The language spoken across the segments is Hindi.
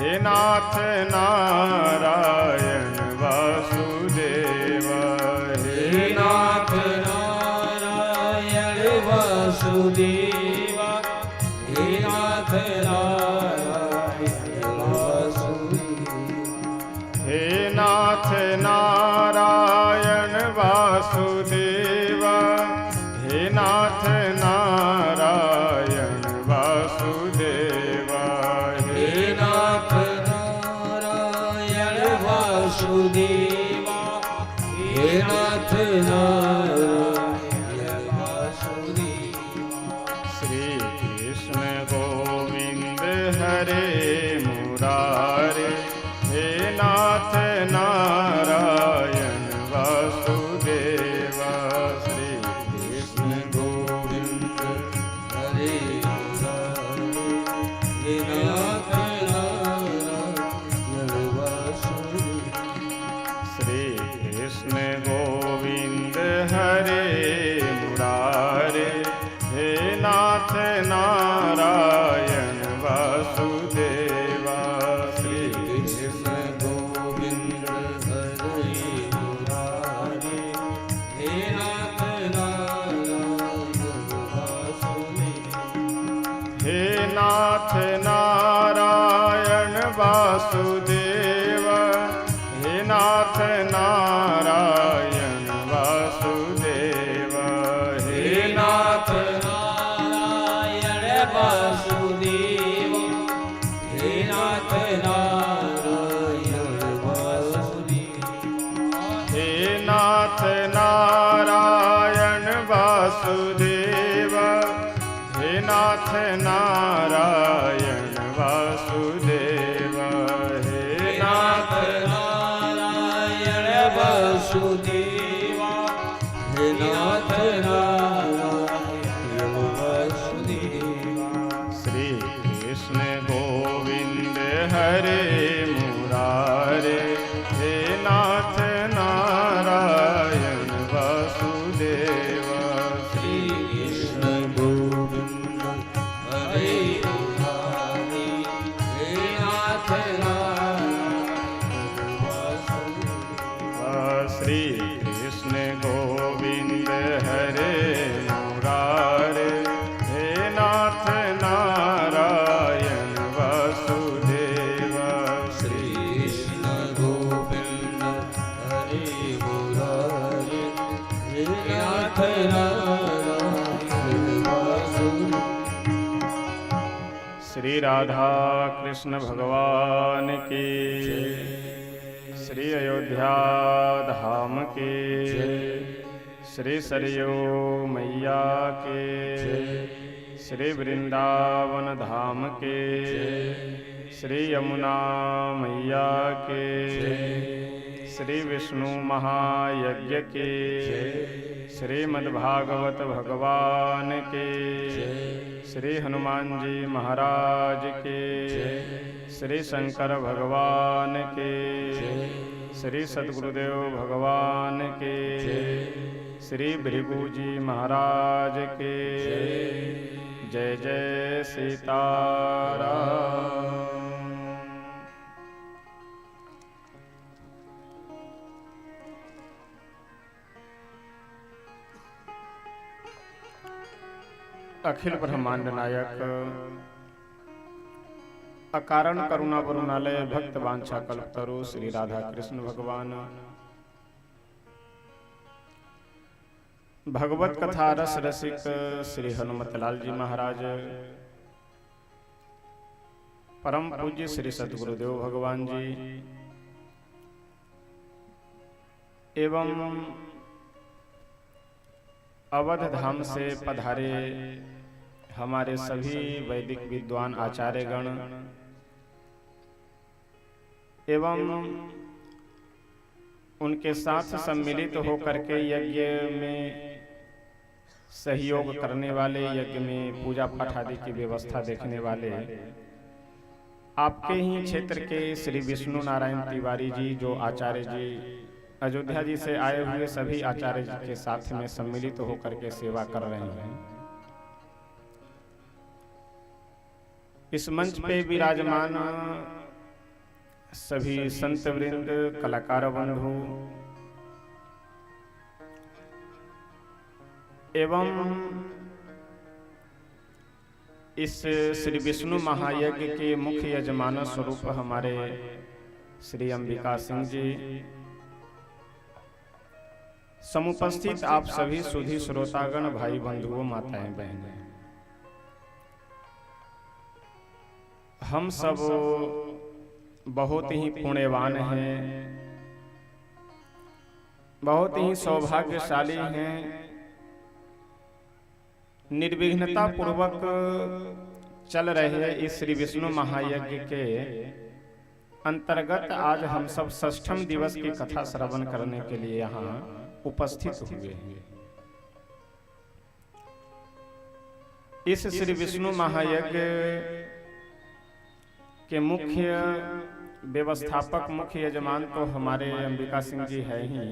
हे नाथ नारायण वासुदेव, हे नाथ नारायण वासुदेव, हे नाथ नारायण वासुदेव, हे नाथ नारायण वासुदेव, हे नाथ नारायण वासुदेव, हे नाथ नारायण वासुदेव, हे नाथ नारायण वासुदेव। श्री कृष्ण गोविंद हरे मुरारे, हे नाथ नारायण वासुदेव, श्री कृष्ण गोविंद हरे मुरारे, हे नाथ नारायण वासुदेव। श्री कृष्ण गोविंद हरे मुरारे, हे नाथ नारायण वासुदेव, श्री कृष्ण गोविंद हरे मुरारे, हे नाथ नारायण वासुदेव। हे नाथ नारायण वासुदेव, हे नाथ नारायण वासुदेव, हे नाथ नारायण वासुदेव, हे नाथ नारायण वासुदेव। हे नाथ नारायण वासुदेव, हे नाथ नारायण वासुदेव, हे नाथ नारायण वासुदेव, हे नाथ नारायण वासुदेव। श्री कृष्ण गोविंद हरे मुरारे, हे नाथ नारायण वासुदेव, श्री कृष्ण गोविंद हरे मुरारे, हे नाथ नारायण वासुदेव। श्री कृष्ण गोविंद हरे मुरारे, हे नाथ नारायण वासुदेव, श्री कृष्ण गोविंद हरे मुरारे, हे नाथ नारायण वासुदेव। श्री राधा कृष्ण भगवान की, श्री अयोध्या धाम के, श्री सरयू मैया के, श्री वृंदावन धाम के, श्री यमुना मैया के, श्री विष्णु महायज्ञ के, श्रीमद्भागवत भगवान के, श्री हनुमान जी महाराज के, श्री शंकर भगवान के, श्री सद्गुरुदेव भगवान के, श्री भृगु जी महाराज के। जय जय सीताराम। अखिल ब्रह्मांड नायक अकारण करुणा वरुणालय भक्त वांछा कल्पतरु श्री राधा कृष्ण भगवान भगवत कथा रस रसिक श्री हनुमत लाल जी महाराज, परम पूज्य श्री सद्गुरुदेव भगवान जी एवं अवध धाम से पधारे हमारे सभी वैदिक विद्वान आचार्यगण एवं उनके साथ सम्मिलित होकर के यज्ञ में सहयोग करने वाले, यज्ञ में पूजा पाठ आदि की व्यवस्था देखने वाले आपके ही क्षेत्र के श्री विष्णु नारायण तिवारी जी, जो आचार्य जी अयोध्या जी से आए हुए सभी आचार्य जी के साथ में सम्मिलित होकर के सेवा कर रहे हैं। इस मंच पे विराजमान सभी संत वृंद, कलाकार बंधु एवं इस श्री विष्णु महायज्ञ के मुख्य यजमान स्वरूप हमारे श्री अंबिका सिंह जी, समुपस्थित आप सभी सुधी श्रोतागण, भाई बंधुओं, माताएं बहनें, हम सब बहुत ही पुण्यवान हैं, बहुत ही सौभाग्यशाली हैं। निर्विघ्नता पूर्वक चल रहे इस श्री विष्णु महायज्ञ के अंतर्गत आज हम सब षष्ठम दिवस की कथा श्रवण करने के लिए यहाँ उपस्थित हुए हैं। इस श्री विष्णु महायज्ञ के मुख्य व्यवस्थापक, मुख्य यजमान तो हमारे अंबिका सिंह जी है ही,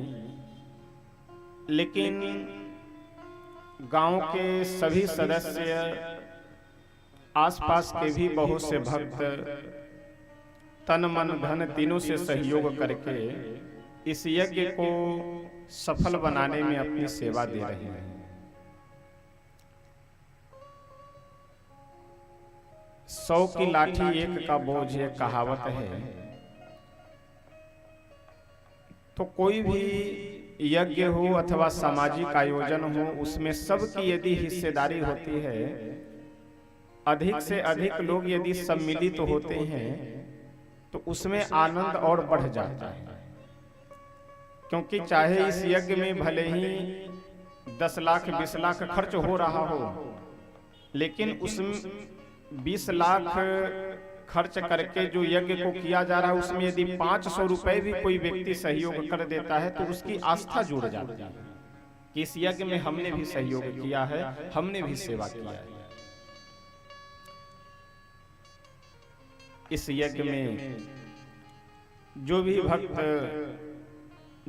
लेकिन गांव के सभी सदस्य, आसपास के भी बहुत से भक्त तन मन धन तीनों से सहयोग करके इस यज्ञ को सफल बनाने में अपनी सेवा दे रहे हैं। 100 की लाठी एक का बोझ, एक कहावत है। तो कोई भी यज्ञ हो अथवा सामाजिक आयोजन हो, उसमें सबकी यदि हिस्सेदारी होती है, अधिक से अधिक लोग यदि सम्मिलित होते हैं तो उसमें आनंद और बढ़ जाता है। क्योंकि चाहे इस यज्ञ में भले ही 10 लाख 20 लाख खर्च हो रहा हो, लेकिन उसमें 20 लाख खर्च करके जो यज्ञ को किया जा रहा है, उसमें यदि 500 रुपए भी कोई व्यक्ति सहयोग कर देता है तो उसकी आस्था जुड़ जाती है कि इस यज्ञ में हमने भी सहयोग किया है, हमने भी सेवा किया है। इस यज्ञ में जो भी भक्त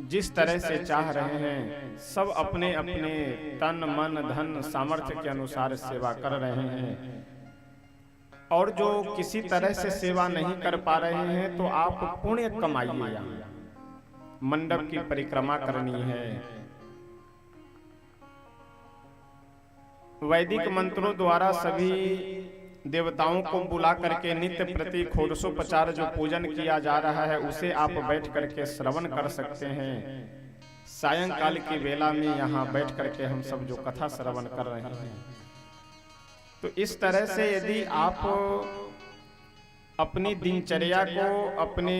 जिस तरह से चाह रहे हैं, सब अपने अपने तन मन धन सामर्थ्य के अनुसार सेवा कर रहे हैं। और जो किसी तरह से सेवा नहीं कर पा रहे हैं तो आप पुण्य कमाइए। यहाँ मंडप की परिक्रमा करनी है, वैदिक मंत्रों द्वारा सभी देवताओं को बुला करके नित्य प्रति षोडशोपचार जो पूजन किया जा रहा है उसे आप बैठ करके श्रवण कर सकते हैं। सायंकाल की वेला में यहाँ बैठ करके हम सब जो कथा श्रवण कर रहे हैं, तो इस तरह से यदि आप अपनी दिनचर्या को, अपने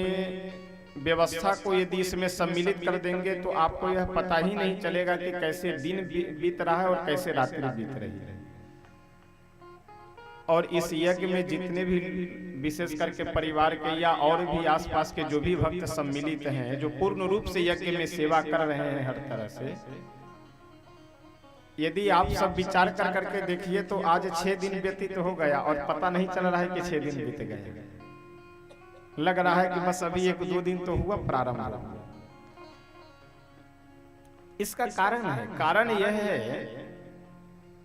व्यवस्था को यदि इसमें सम्मिलित कर देंगे तो आपको यह पता ही नहीं चलेगा कि कैसे दिन बीत रहा है और कैसे रात्रि बीत रही है। और इस यज्ञ में जितने भी विशेष करके परिवार के या और भी आसपास के जो भी भक्त सम्मिलित हैं, जो पूर्ण रूप से यज्ञ में सेवा कर रहे हैं हर तरह से, यदि आप सब विचार कर करके देखिए तो आज 6 दिन व्यतीत हो गया और पता नहीं चल रहा है कि 6 दिन बीत गए। लग रहा है कि बस अभी 1-2 दिन तो हुआ प्रारंभ। इसका कारण है, कारण यह है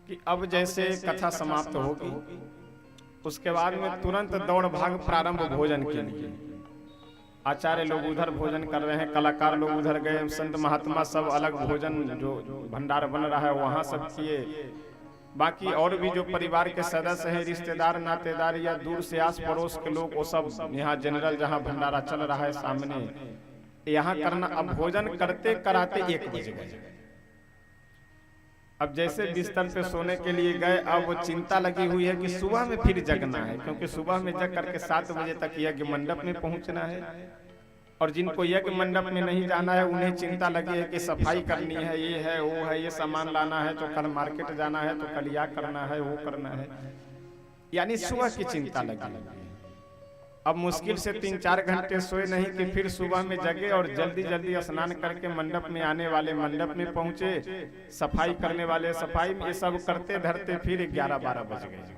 कि अब जैसे कथा समाप्त होगी उसके बाद में तुरंत दौड़ भाग प्रारंभ भोजन के लिए। आचार्य लोग उधर भोजन कर रहे हैं, कलाकार लोग उधर गए, संत महात्मा सब अलग भोजन जो भंडार बन रहा है वहां सब किए। बाकी और भी जो परिवार के सदस्य हैं, रिश्तेदार नातेदार या दूर से आस पड़ोस के लोग, वो सब यहाँ जनरल जहाँ भंडारा चल रहा है सामने यहाँ करना। अब भोजन करते कराते 1 बज गए। अब जैसे बिस्तर पे सोने के लिए गए, अब वो चिंता लगी हुई है कि सुबह में फिर जगना है, क्योंकि सुबह में जग करके 7 बजे तक यज्ञ मंडप में पहुंचना है। और जिनको यज्ञ मंडप में नहीं जाना है उन्हें चिंता लगी है कि सफाई करनी है, ये है वो है, ये सामान लाना है, तो कल मार्केट जाना है, तो कल यह करना है वो करना है, यानी सुबह की चिंता लगी है। अब मुश्किल से 3-4 घंटे सोए नहीं कि फिर सुबह में जगे और जल्दी जल्दी स्नान करके मंडप में आने वाले मंडप में पहुंचे, सफाई करने वाले सफाई में, ये सब करते धरते फिर 11-12 बज गए।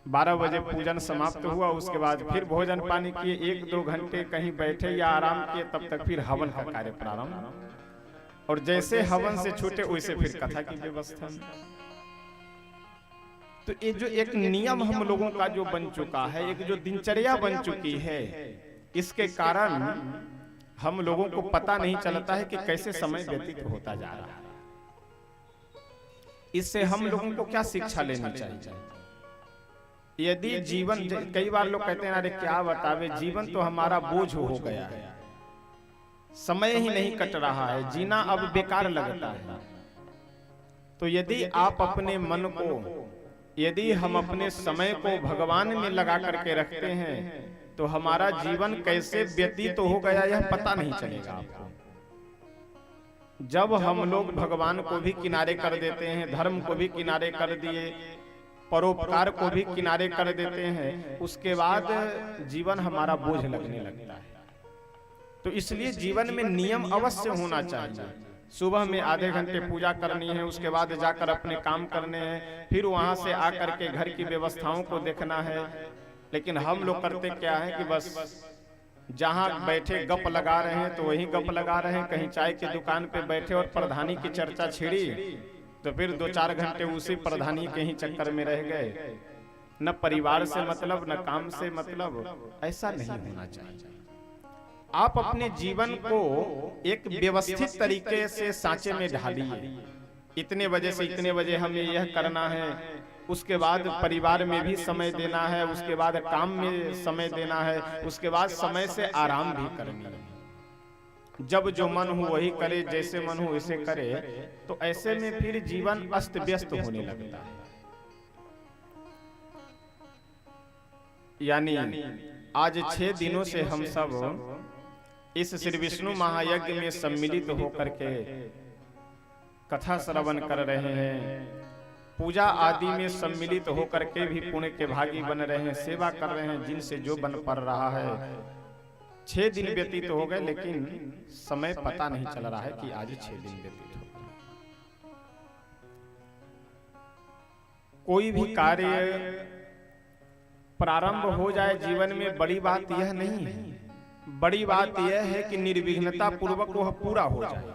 12 बजे पूजन समाप्त हुआ, उसके बाद फिर भोजन पानी किए, 1-2 घंटे कहीं बैठे या आराम किए, तब तक फिर हवन का कार्य प्रारंभ। और जैसे हवन से छूटे वैसे फिर कथा की व्यवस्था। तो ये जो एक नियम हम लोगों का जो बन चुका है, एक जो दिनचर्या बन चुकी है, इसके कारण हम लोगों को पता नहीं चलता है कि कैसे समय व्यतीत होता जा रहा है। इससे हम लोगों को क्या शिक्षा लेनी चाहिए? यदि जीवन, कई बार लोग कहते हैं अरे क्या बतावे, जीवन तो हमारा बोझ हो गया है, समय ही नहीं कट रहा है, जीना अब बेकार लगता है। तो यदि आप अपने मन को, यदि हम अपने समय को भगवान में लगा करके रखते हैं तो हमारा जीवन कैसे व्यतीत हो गया यह पता नहीं चलेगा आपको। जब हम लोग भगवान को भी किनारे कर देते हैं, धर्म को भी किनारे कर दिए, परोपकार को भी किनारे कर देते हैं, उसके बाद जीवन हमारा बोझ लगने लगता है। तो इसलिए जीवन में नियम अवश्य होना चाहिए। सुबह में आधे घंटे पूजा करनी है, उसके बाद जाकर अपने काम करने हैं, फिर वहां से आकर के घर की व्यवस्थाओं को देखना है। लेकिन हम लोग करते क्या है कि बस जहां बैठे गप लगा रहे हैं तो वहीं गप लगा रहे हैं, कहीं चाय की दुकान पे बैठे और प्रधानी की चर्चा छिड़ी तो फिर 2-4 घंटे उसी प्रधानी के ही चक्कर में रह गए। न परिवार से मतलब, न काम से मतलब। ऐसा नहीं होना चाहिए। आप अपने जीवन को एक व्यवस्थित तरीके से सांचे में ढालिए। इतने बजे से इतने बजे हमें यह करना है, उसके बाद परिवार में भी समय देना है, उसके बाद काम में समय देना है, उसके बाद समय से आराम भी करना है। जब जो मन हो वही करे, जैसे मन हो वैसे करे, तो ऐसे में फिर जीवन अस्त व्यस्त होने लगता है। यानी आज 6 दिनों से हम सब इस श्री विष्णु महायज्ञ में सम्मिलित होकर के कथा श्रवण कर रहे हैं, पूजा आदि में सम्मिलित होकर के भी पुण्य के भागी बन रहे हैं, seवा कर रहे हैं, जिनसे जो बन पड़ रहा है। 6 दिन व्यतीत हो गए, लेकिन समय पता नहीं चल रहा है कि आज 6 दिन व्यतीत हो गए। कोई भी कार्य प्रारंभ हो जाए जीवन में, बड़ी बात यह नहीं है। बड़ी बात यह है कि निर्विघ्नता पूर्वक वह पूरा हो जाए।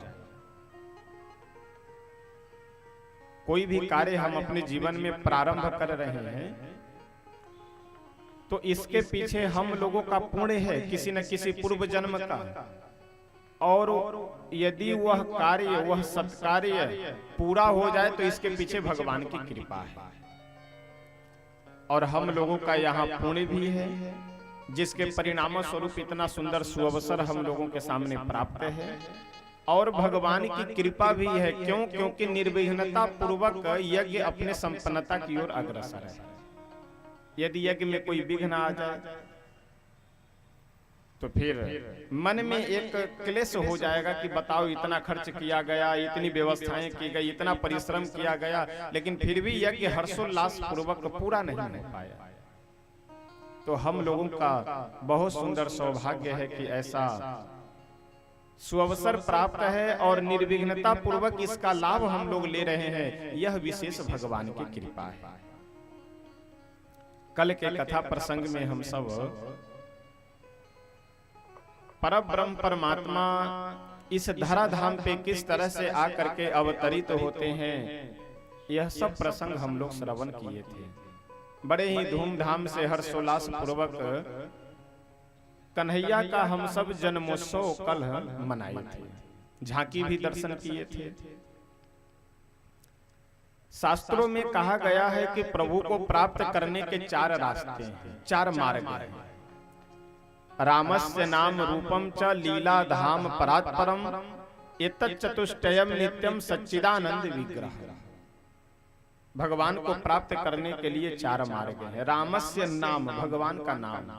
कोई भी कार्य हम अपने जीवन में प्रारंभ कर रहे हैं तो इसके पीछे हम लोगों का पुण्य है, किसी न किसी पूर्व जन्म का। और यदि वह कार्य, वह सत्कार्य पूरा हो जाए तो इसके पीछे भगवान की कृपा है। और हम लोगों का यहाँ पुण्य भी है, जिसके परिणाम स्वरूप इतना सुंदर सुअवसर हम लोगों के सामने प्राप्त है। और भगवान की कृपा भी है। क्यों? क्योंकि निर्विघ्नता पूर्वक यज्ञ अपने संपन्नता की ओर अग्रसर है। यदि यज्ञ में कोई विघ्न आ जाए तो फिर मन में एक क्लेश हो जाएगा कि बताओ, इतना खर्च किया गया, इतनी व्यवस्थाएं की गई, इतना परिश्रम किया गया, लेकिन फिर भी यज्ञ हर्षोल्लास पूर्वक पूरा नहीं हो पाया। तो हम लोगों का बहुत सुंदर सौभाग्य है कि ऐसा सुअवसर प्राप्त है और निर्विघ्नता पूर्वक इसका लाभ हम लोग ले रहे हैं। यह विशेष भगवान की कृपा है। कल के कथा प्रसंग में हम सब परब्रह्म परमात्मा इस धराधाम पे किस तरह से आकर के अवतरित होते हैं, यह सब प्रसंग हम लोग श्रवण किए थे। बड़े ही धूमधाम से हर्षोल्लास पूर्वक कन्हैया का हम सब जन्मोत्सव कल मनाए थे, झांकी भी दर्शन किए थे। शास्त्रों में कहा गया है कि प्रभु को प्राप्त करने के 4 रास्ते हैं, 4 मार्ग हैं। रामस्य नाम रूपम च लीला धाम परात्परम एतत् चतुष्टयम नित्यम सच्चिदानंद विग्रह। भगवान को प्राप्त करने के लिए 4 मार्ग हैं। रामस्य नाम, भगवान का नाम।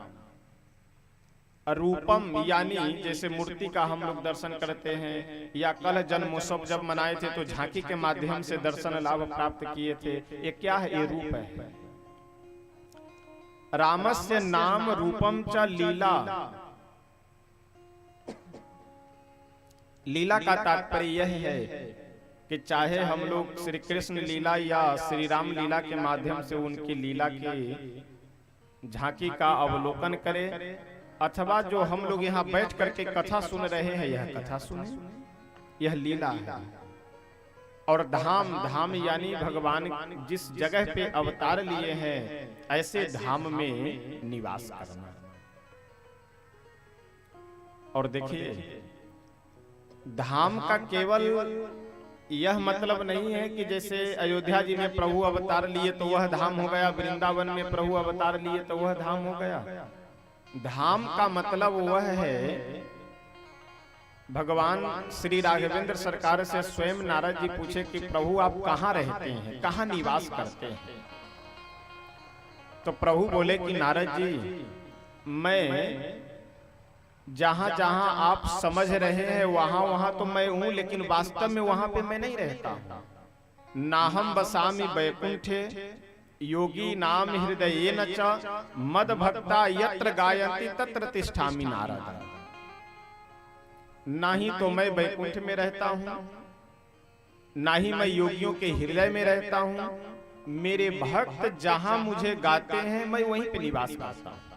रूपम यानी जैसे मूर्ति का हम लोग दर्शन करते हैं, या कल जन्मोत्सव जब मनाए थे तो झांकी के माध्यम से दर्शन लाभ प्राप्त किए थे। ये क्या है? ये रूप है। रामस्य नाम रूपम च लीला। लीला का तात्पर्य यह है कि चाहे हम लोग श्री कृष्ण लीला या श्री राम लीला के माध्यम से उनकी लीला की झांकी का अवलोकन करें, अथवा जो हम लोग यहाँ बैठ करके कथा सुन रहे हैं, यह कथा सुने, यह लीला है। और धाम, धाम यानी भगवान जिस जगह पे अवतार लिए हैं ऐसे धाम में निवास करना। और देखिए धाम का केवल यह मतलब नहीं है कि जैसे अयोध्या जी में प्रभु अवतार लिए तो वह धाम हो गया, वृंदावन में प्रभु अवतार लिए तो वह धाम हो गया। धाम का मतलब वह है, भगवान श्री राघवेंद्र सरकार से स्वयं नारद जी पूछे कि प्रभु आप कहाँ रहते हैं, कहाँ निवास करते हैं? तो प्रभु बोले कि नारद जी मैं जहां जहां आप समझ रहे हैं वहां वहां तो मैं हूं, लेकिन वास्तव में वहां पे मैं नहीं रहता हूं। नाहम बसामि वैकुंठे योगी नाम हृदये न च मद भक्ता यत्र गायन्ति तत्र तिष्ठामि नारद। ना ही तो मैं वैकुंठ में रहता हूं, ना ही मैं योगियों के हृदय में रहता हूं। मेरे भक्त जहां मुझे गाते हैं मैं वहीं पे निवास करता हूं।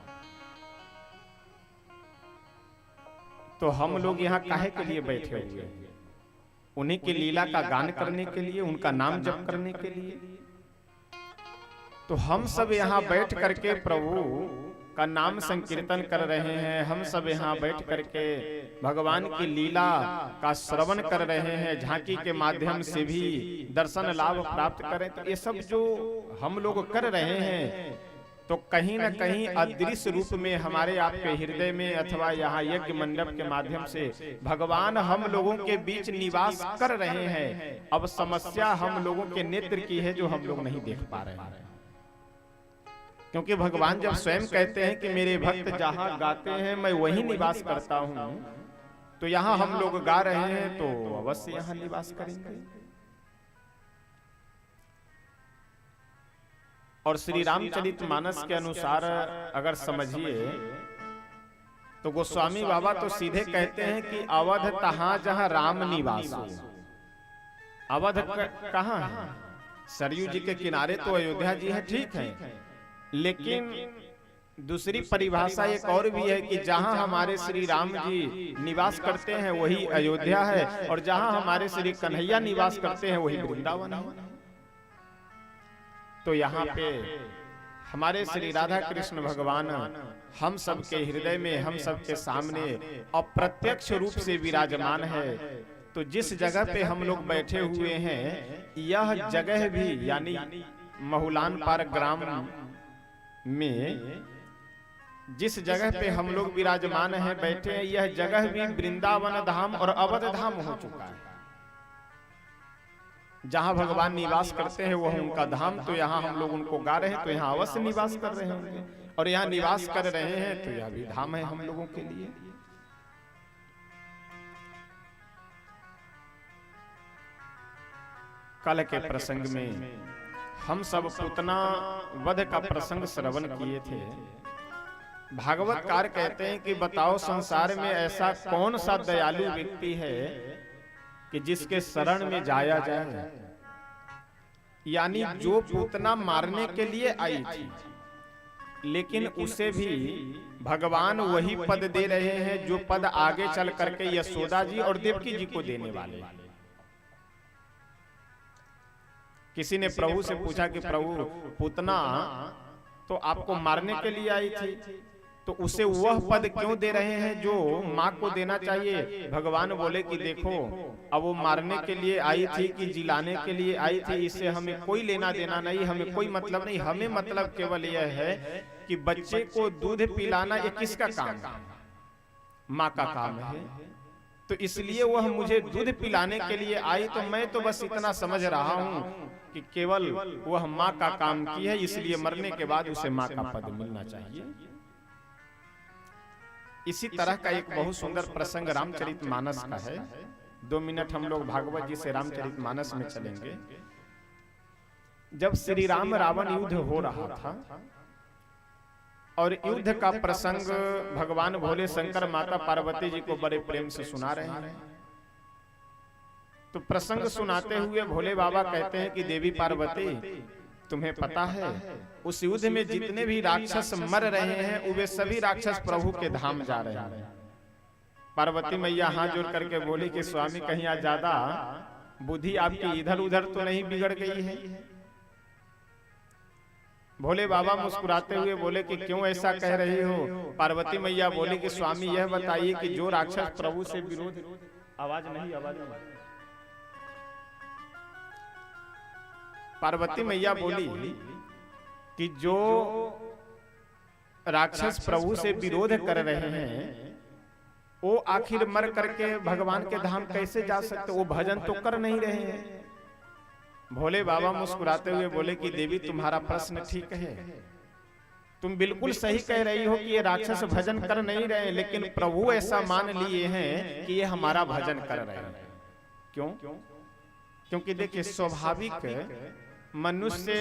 तो हम लोग यहाँ काहे के लिए बैठे हुए हैं? उन्हीं की लीला का गान करने के लिए, उनका नाम जप करने के लिए। तो हम सब यहाँ बैठ करके प्रभु का नाम संकीर्तन कर रहे हैं, हम सब यहाँ बैठ करके भगवान की लीला का श्रवण कर रहे हैं, झांकी के माध्यम से भी दर्शन लाभ प्राप्त करें। तो ये सब जो हम लोग कर रहे हैं तो कहीं न कहीं अदृश्य रूप में हमारे आपके हृदय में अथवा यहाँ यज्ञ मंडप के माध्यम से भगवान हम लोगों के बीच निवास कर रहे हैं। अब समस्या हम लोगों के नेत्र की है जो हम लोग नहीं देख पा रहे हैं, क्योंकि भगवान जब स्वयं कहते हैं कि मेरे भक्त जहां गाते हैं मैं वहीं निवास करता हूं, तो यहाँ हम लोग गा रहे हैं तो अवश्य यहाँ निवास करेंगे। और श्री रामचरितमानस के अनुसार अगर समझिए तो गोस्वामी बाबा तो सीधे कहते हैं कि अवध तहां जहां राम निवास हो। अवध कहां है? सरयू जी के किनारे तो अयोध्या जी है, ठीक है, लेकिन दूसरी परिभाषा एक और भी है कि जहां हमारे श्री राम जी निवास करते हैं वही अयोध्या है, और जहां हमारे श्री कन्हैया निवास करते हैं वही वृंदावन है। तो यहाँ पे हमारे श्री राधा कृष्ण भगवान हम सबके हृदय में, हम सबके सामने अप्रत्यक्ष रूप से विराजमान है। तो जिस जगह पे हम लोग बैठे हुए हैं यह जगह भी यानी महुलान पार ग्राम में जिस जगह पे हम लोग विराजमान हैं, बैठे हैं, यह जगह भी वृंदावन धाम और अवध धाम हो चुका है। जहां भगवान निवास करते हैं वह उनका धाम, तो यहाँ हम लोग उनको गा रहे हैं तो यहाँ अवश्य निवास कर रहे होंगे, और यहाँ निवास कर रहे हैं तो यह भी धाम है हम लोगों के लिए। कल के प्रसंग में हम सब पूतना वध का प्रसंग श्रवण किए थे। भागवतकार कहते हैं कि बताओ संसार में ऐसा कौन सा दयालु व्यक्ति है कि जिसके शरण में जाया जाए। यानी जो पूतना मारने के लिए आई थी, लेकिन उसे भी भगवान वही पद दे रहे हैं जो पद आगे चल करके यशोदा जी और देवकी जी को देने वाले। किसी ने प्रभु से पूछा कि प्रभु पूतना तो आपको मारने के लिए आई थी, तो उसे वह पद क्यों दे रहे हैं जो माँ को देना चाहिए। भगवान बोले कि देखो अब वो मारने के लिए आई थी कि जिलाने के लिए आई थी, इससे हमें कोई लेना देना नहीं, हमें कोई मतलब नहीं। हमें मतलब केवल यह है कि बच्चे को दूध पिलाना ये किसका काम है? माँ का काम है। तो इसलिए वह मुझे दूध पिलाने के लिए आई, तो मैं तो बस इतना समझ रहा हूँ कि केवल वह माँ का काम की है, इसलिए मरने के बाद उसे माँ का पद मिलना चाहिए। इसी तरह का एक बहुत सुंदर प्रसंग रामचरितमानस का है। 2 मिनट हम लोग भागवत जी से रामचरितमानस में चलेंगे। जब श्री राम रावण युद्ध हो रहा था और युद्ध का प्रसंग भगवान भोले शंकर माता पार्वती जी को बड़े प्रेम से सुना रहे हैं, तो प्रसंग सुनाते हुए भोले बाबा कहते हैं कि देवी पार्वती तुम्हें पता है उस युद्ध में जितने भी राक्षस मर रहे हैं वे सभी राक्षस प्रभु के धाम जा रहे हैं। पार्वती मैया हाथ जोड़ करके बोली कि स्वामी कहीं आज ज्यादा बुद्धि आपकी इधर उधर तो नहीं बिगड़ गई है? भोले बाबा मुस्कुराते हुए बोले कि क्यों ऐसा कह रही हो? पार्वती मैया बोली कि स्वामी यह बताइए कि जो राक्षस प्रभु से विरोध, आवाज नहीं। पार्वती मैया बोली कि जो राक्षस प्रभु से विरोध कर रहे हैं वो आखिर मर करके भगवान के धाम कैसे जा सकते? वो भजन तो कर नहीं रहे हैं। भोले बाबा मुस्कुराते हुए बोले कि देवी तुम्हारा प्रश्न ठीक है, तुम बिल्कुल सही कह रही हो कि ये राक्षस भजन कर नहीं रहे, लेकिन प्रभु ऐसा मान लिए हैं कि ये हमारा भजन कर रहे हैं। क्यों? क्योंकि देखिए स्वाभाविक मनुष्य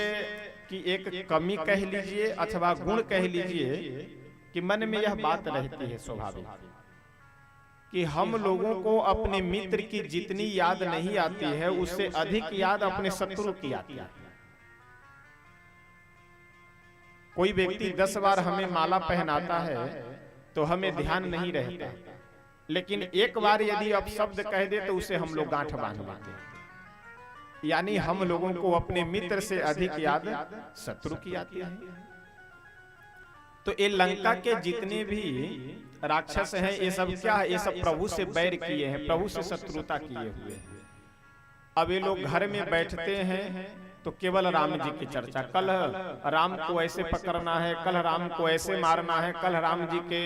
की एक कमी कह लीजिए अथवा गुण कह लीजिए कि मन में यह बात रहती है स्वाभाविक कि हम लोगों को अपने मित्र की जितनी याद नहीं आती है उससे अधिक याद अपने शत्रु की आती है। कोई व्यक्ति 10 बार हमें माला पहनाता है तो हमें ध्यान नहीं रहता, लेकिन एक बार यदि आप शब्द कह दे तो उसे हम लोग गांठ बांध लेते हैं। यानी हम लोगों को अपने मित्र से अधिक याद शत्रु की आती है। तो ये लंका के जितने भी राक्षस हैं ये सब क्या है? ये सब प्रभु से बैर किए हैं, प्रभु से शत्रुता किए हुए हैं। अब ये लोग घर में बैठते हैं तो केवल राम जी की चर्चा, कल राम को ऐसे पकड़ना है, कल राम को ऐसे मारना है, कल राम जी के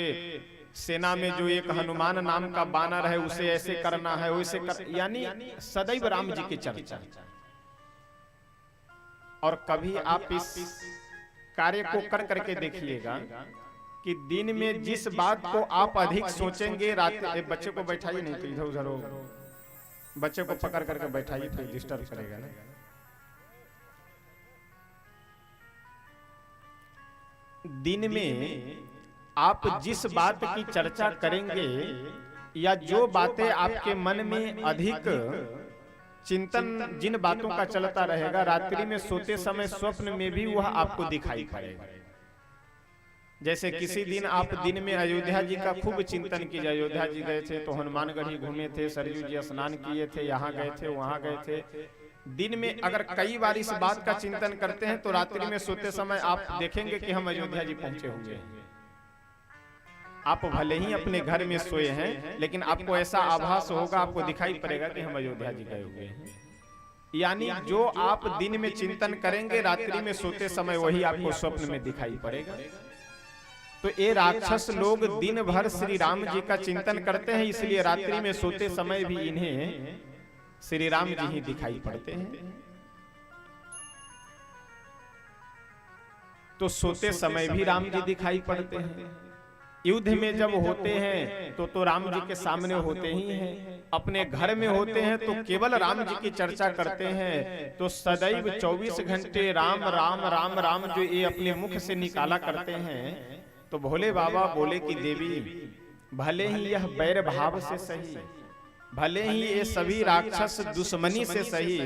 सेना में जो एक हनुमान नाम का बानर है उसे ऐसे करना है, वैसे कर, यानी सदैव राम जी की चर्चा। और कभी आप इस कार्य को कर करके देखिएगा कि दिन में जिस बात को आप अधिक सोचेंगे, रात बच्चे को बैठाइए, नहीं तो इधर उधर हो, बच्चे को पकड़ करके बैठाइए तो डिस्टर्ब करेगा ना। दिन में आप जिस बात की चर्चा करेंगे या जो बातें आपके मन में अधिक चिंतन जिन बातों का चलता रहेगा, रात्रि में सोते समय स्वप्न में भी वह आपको दिखाई पड़ेगा। जैसे किसी दिन आप दिन में अयोध्या जी का खूब चिंतन कीजिए। अयोध्या जी गए थे तो हनुमानगढ़ी घूमे थे, सरयू जी स्नान किए थे, यहाँ गए थे, वहां गए थे। दिन में अगर कई बार इस बात का चिंतन करते हैं तो रात्रि में सोते समय आप देखेंगे कि हम अयोध्या जी पहुंचे हुए हैं। आप भले ही अपने घर में सोए हैं, लेकिन आपको ऐसा आभास होगा, आपको दिखाई पड़ेगा कि हम अयोध्या जी गए हुए हैं। यानी जो आप दिन में चिंतन करेंगे, रात्रि में सोते समय वही आपको स्वप्न में दिखाई पड़ेगा। तो ये राक्षस लोग दिन भर श्री राम जी का चिंतन करते हैं, इसलिए रात्रि में सोते समय भी इन्हें श्री राम जी ही दिखाई पड़ते हैं। तो सोते समय भी राम जी दिखाई पड़ते हैं। युद्ध में जब होते हैं तो राम जी के सामने होते ही हैं। अपने घर में होते हैं तो केवल राम जी की चर्चा करते हैं। तो सदैव 24 घंटे राम राम राम राम जो ये अपने मुख से निकाला करते हैं। तो भोले बाबा बोले कि देवी, भले ही यह बैर भाव से सही, भले ही ये सभी राक्षस दुश्मनी से सही,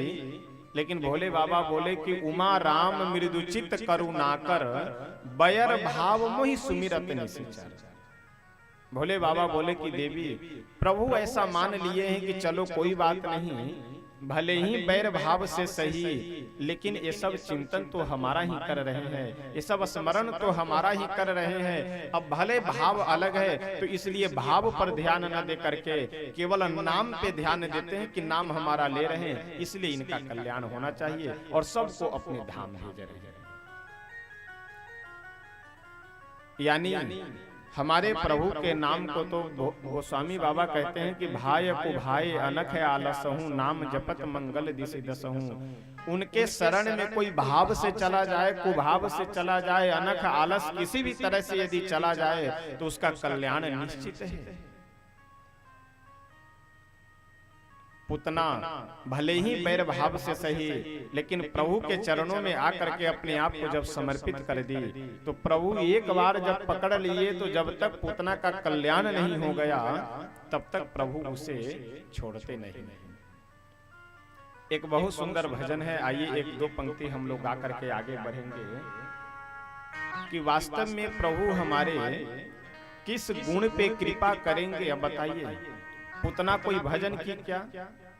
लेकिन भोले बाबा बोले कि उमा राम मृदुचित करुणाकर बैर भाव मोहि सुमिरत निशिचर। भोले बाबा बोले कि देवी, प्रभु ऐसा मान लिए हैं कि चलो कोई बात नहीं, भले ही बैर भाव से सही, लेकिन ये सब चिंतन तो हमारा ही कर रहे हैं, ये सब स्मरण तो हमारा ही कर रहे हैं। अब भले भाव अलग है तो इसलिए भाव पर ध्यान न दे करके केवल नाम पे ध्यान देते हैं कि नाम हमारा ले रहे हैं, इसलिए इनका कल्याण होना चाहिए और सबको अपने धाम भेज रहे हैं। यानी हमारे प्रभु के नाम को तो गोस्वामी बाबा कहते हैं कि भाय को भाई अनख आलसहूं, नाम जपत मंगल दिशि दसहूं। उनके शरण में कोई भाव से चला जाए, कुभाव से चला जाए, अनख आलस किसी भी तरह से यदि चला जाए तो उसका कल्याण निश्चित है। पुतना भले ही बैर भाव से सही, लेकिन प्रभु के चरणों में आकर के अपने आप को जब समर्पित कर दी तो प्रभु एक बार जब पकड़ लिए तो जब तक पुतना का कल्याण नहीं हो गया तब तक प्रभु उसे छोड़ते नहीं। एक बहुत सुंदर भजन है, आइए एक दो पंक्ति हम लोग गा करके आगे बढ़ेंगे कि वास्तव में प्रभु हमारे किस गुण पे कृपा करेंगे। अब बताइए, पुतना कोई भजन की क्या?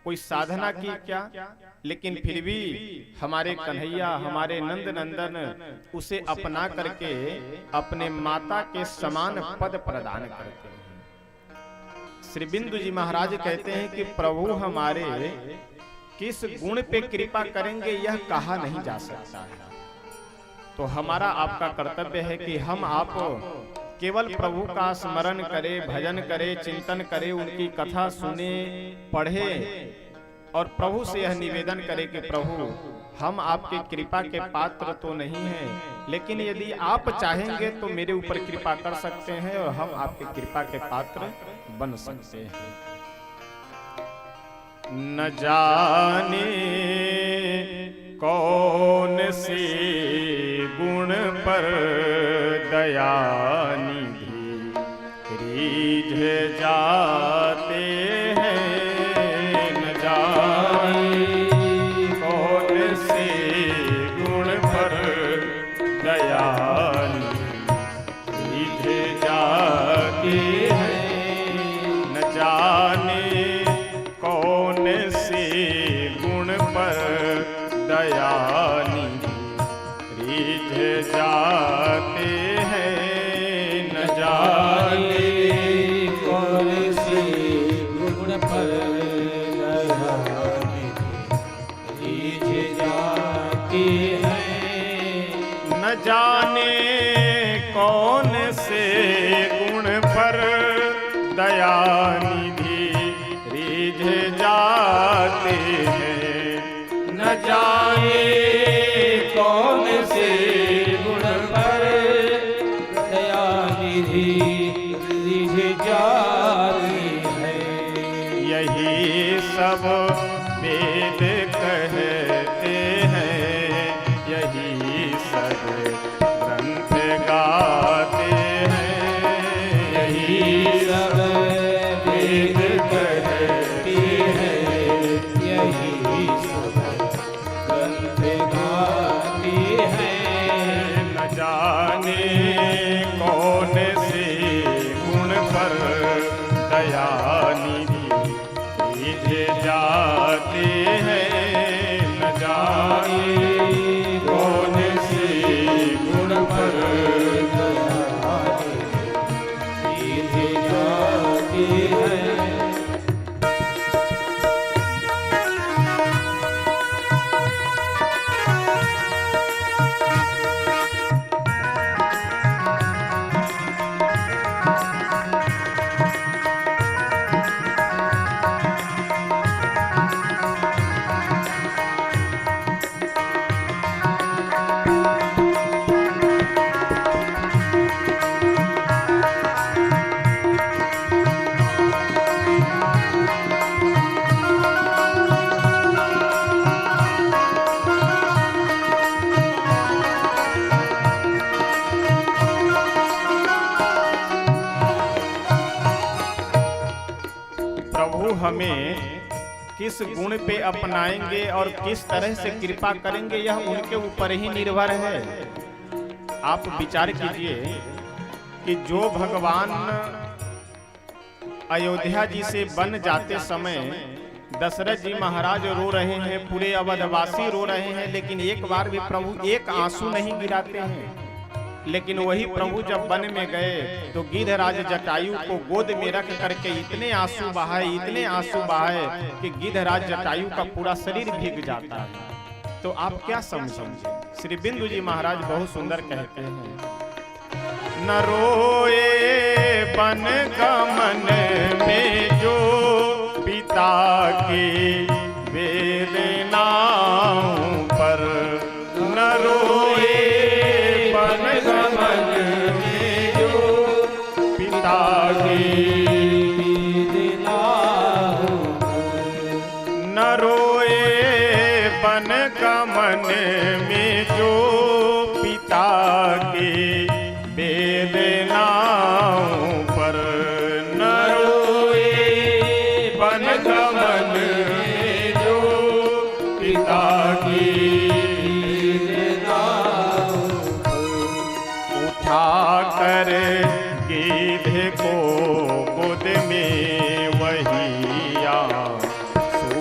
कोई साधना की क्या, लेकिन फिर भी हमारे कन्हैया, हमारे नंद नंदन उसे अपना करके अपने माता के समान पद प्रदान करते हैं। श्री बिंदु जी महाराज कहते हैं कि प्रभु हमारे किस गुण पे कृपा करेंगे यह कहा नहीं जा सकता है। तो हमारा आपका कर्तव्य है कि हम आप केवल प्रभु का स्मरण करें, भजन करें, चिंतन करें, उनकी कथा सुने, पढ़े और प्रभु से यह निवेदन करें कि प्रभु हम आपके कृपा के पात्र तो नहीं हैं, लेकिन यदि आप चाहेंगे तो मेरे ऊपर कृपा कर सकते हैं और हम आपके कृपा के पात्र बन सकते हैं। न जाने कौन से गुण पर दया निधि रीझ जाते हैं। न जाने कौन से गुण पर दया निधि रीझ जाते हैं। न जाने कौन से गुण पर दया निधि रीझ जाते हैं। न जाने कौन से गुण पर दया निधि रीझ जाती है। न जाने कौन से गुण पर दया निधि रीझ जाते हैं। न जाने कौन से गुण पर दया निधि रीझ जाती है। यही सब वेद कहते हैं, यही सब ग्रंथ गाते हैं। यही सब वेद कहते हैं, यही सब ग्रंथ गाते हैं। न जाने कौन से गुण पर दया निधि रीझ जाते हैं। न जाने कौन से गुण पर दया निधि रीझ जाती है। प्रभु हमें किस गुण पे अपनाएंगे और किस तरह से कृपा करेंगे यह उनके ऊपर ही निर्भर है। आप विचार कीजिए कि जो भगवान अयोध्या जी से बन जाते समय दशरथ जी महाराज रो रहे हैं, पूरे अवधवासी रो रहे हैं, लेकिन एक बार भी प्रभु एक आंसू नहीं गिराते हैं। लेकिन वही प्रभु जब वन में गए तो गिद्धराज जटायु को गोद में रख करके इतने आंसू बहाए, इतने आंसू बहाए कि गिद्धराज जटायु का पूरा शरीर भीग जाता है। तो आप क्या समझेंगे? श्री बिंदु जी महाराज बहुत सुंदर कहते हैं, न रोए बन गमन में जो पिता के वेदनाओं पर। न रोए बन गमन में जो पिता के वेदनाओं पर। न रोए बन गमन में जो पिता के वेदनाओं पर। न रोए बन गमन में जो पिता की वेदनाओं पर। उठा कर गिद्ध को गोद में वही आंसू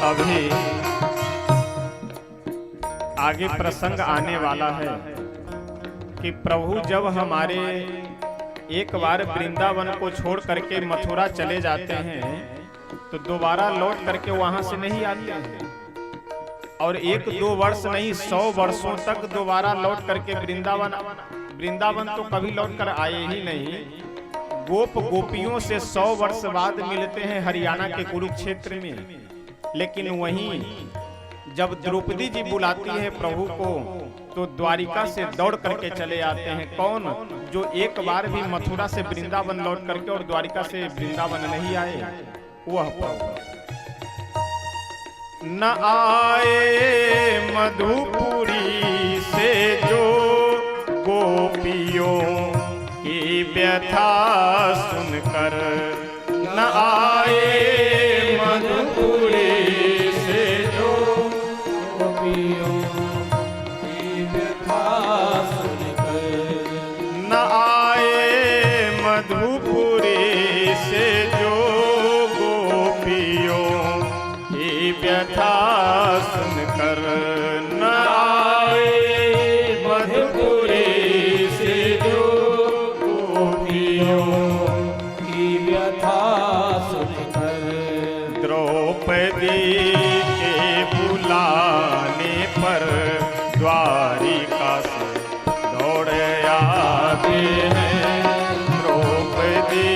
अभी आगे प्रसंग आने वाला है कि प्रभु जब हमारे एक बार वृंदावन को छोड़ करके मथुरा चले जाते हैं तो दोबारा लौट करके वहां से नहीं आते हैं, और 1-2 वर्ष नहीं 100 वर्षों तक दोबारा लौट करके वृंदावन तो कभी लौट कर आए ही नहीं। गोपियों से 100 वर्ष बाद मिलते हैं हरियाणा के कुरुक्षेत्र में। लेकिन वहीं जब द्रौपदी जी बुलाती है प्रभु को तो द्वारिका से दौड़ करके चले आते हैं। कौन? जो एक बार भी मथुरा से वृंदावन लौट करके और द्वारिका से वृंदावन नहीं आए, वह प्रभु। न आए मधुपुरी से जो गोपियों की व्यथा सुनकर, न आए मधुपुरी से जो गोपियों की व्यथा सुनकर, न आए मधुपुरी से जो गोपियों की व्यथा सुनकर, न आए मधुपुरी से जो गोपियों की व्यथा सुनकर, द्रौपदी के बुलाने पर द्वारिका से दौड़ आते हैं। द्रौपदी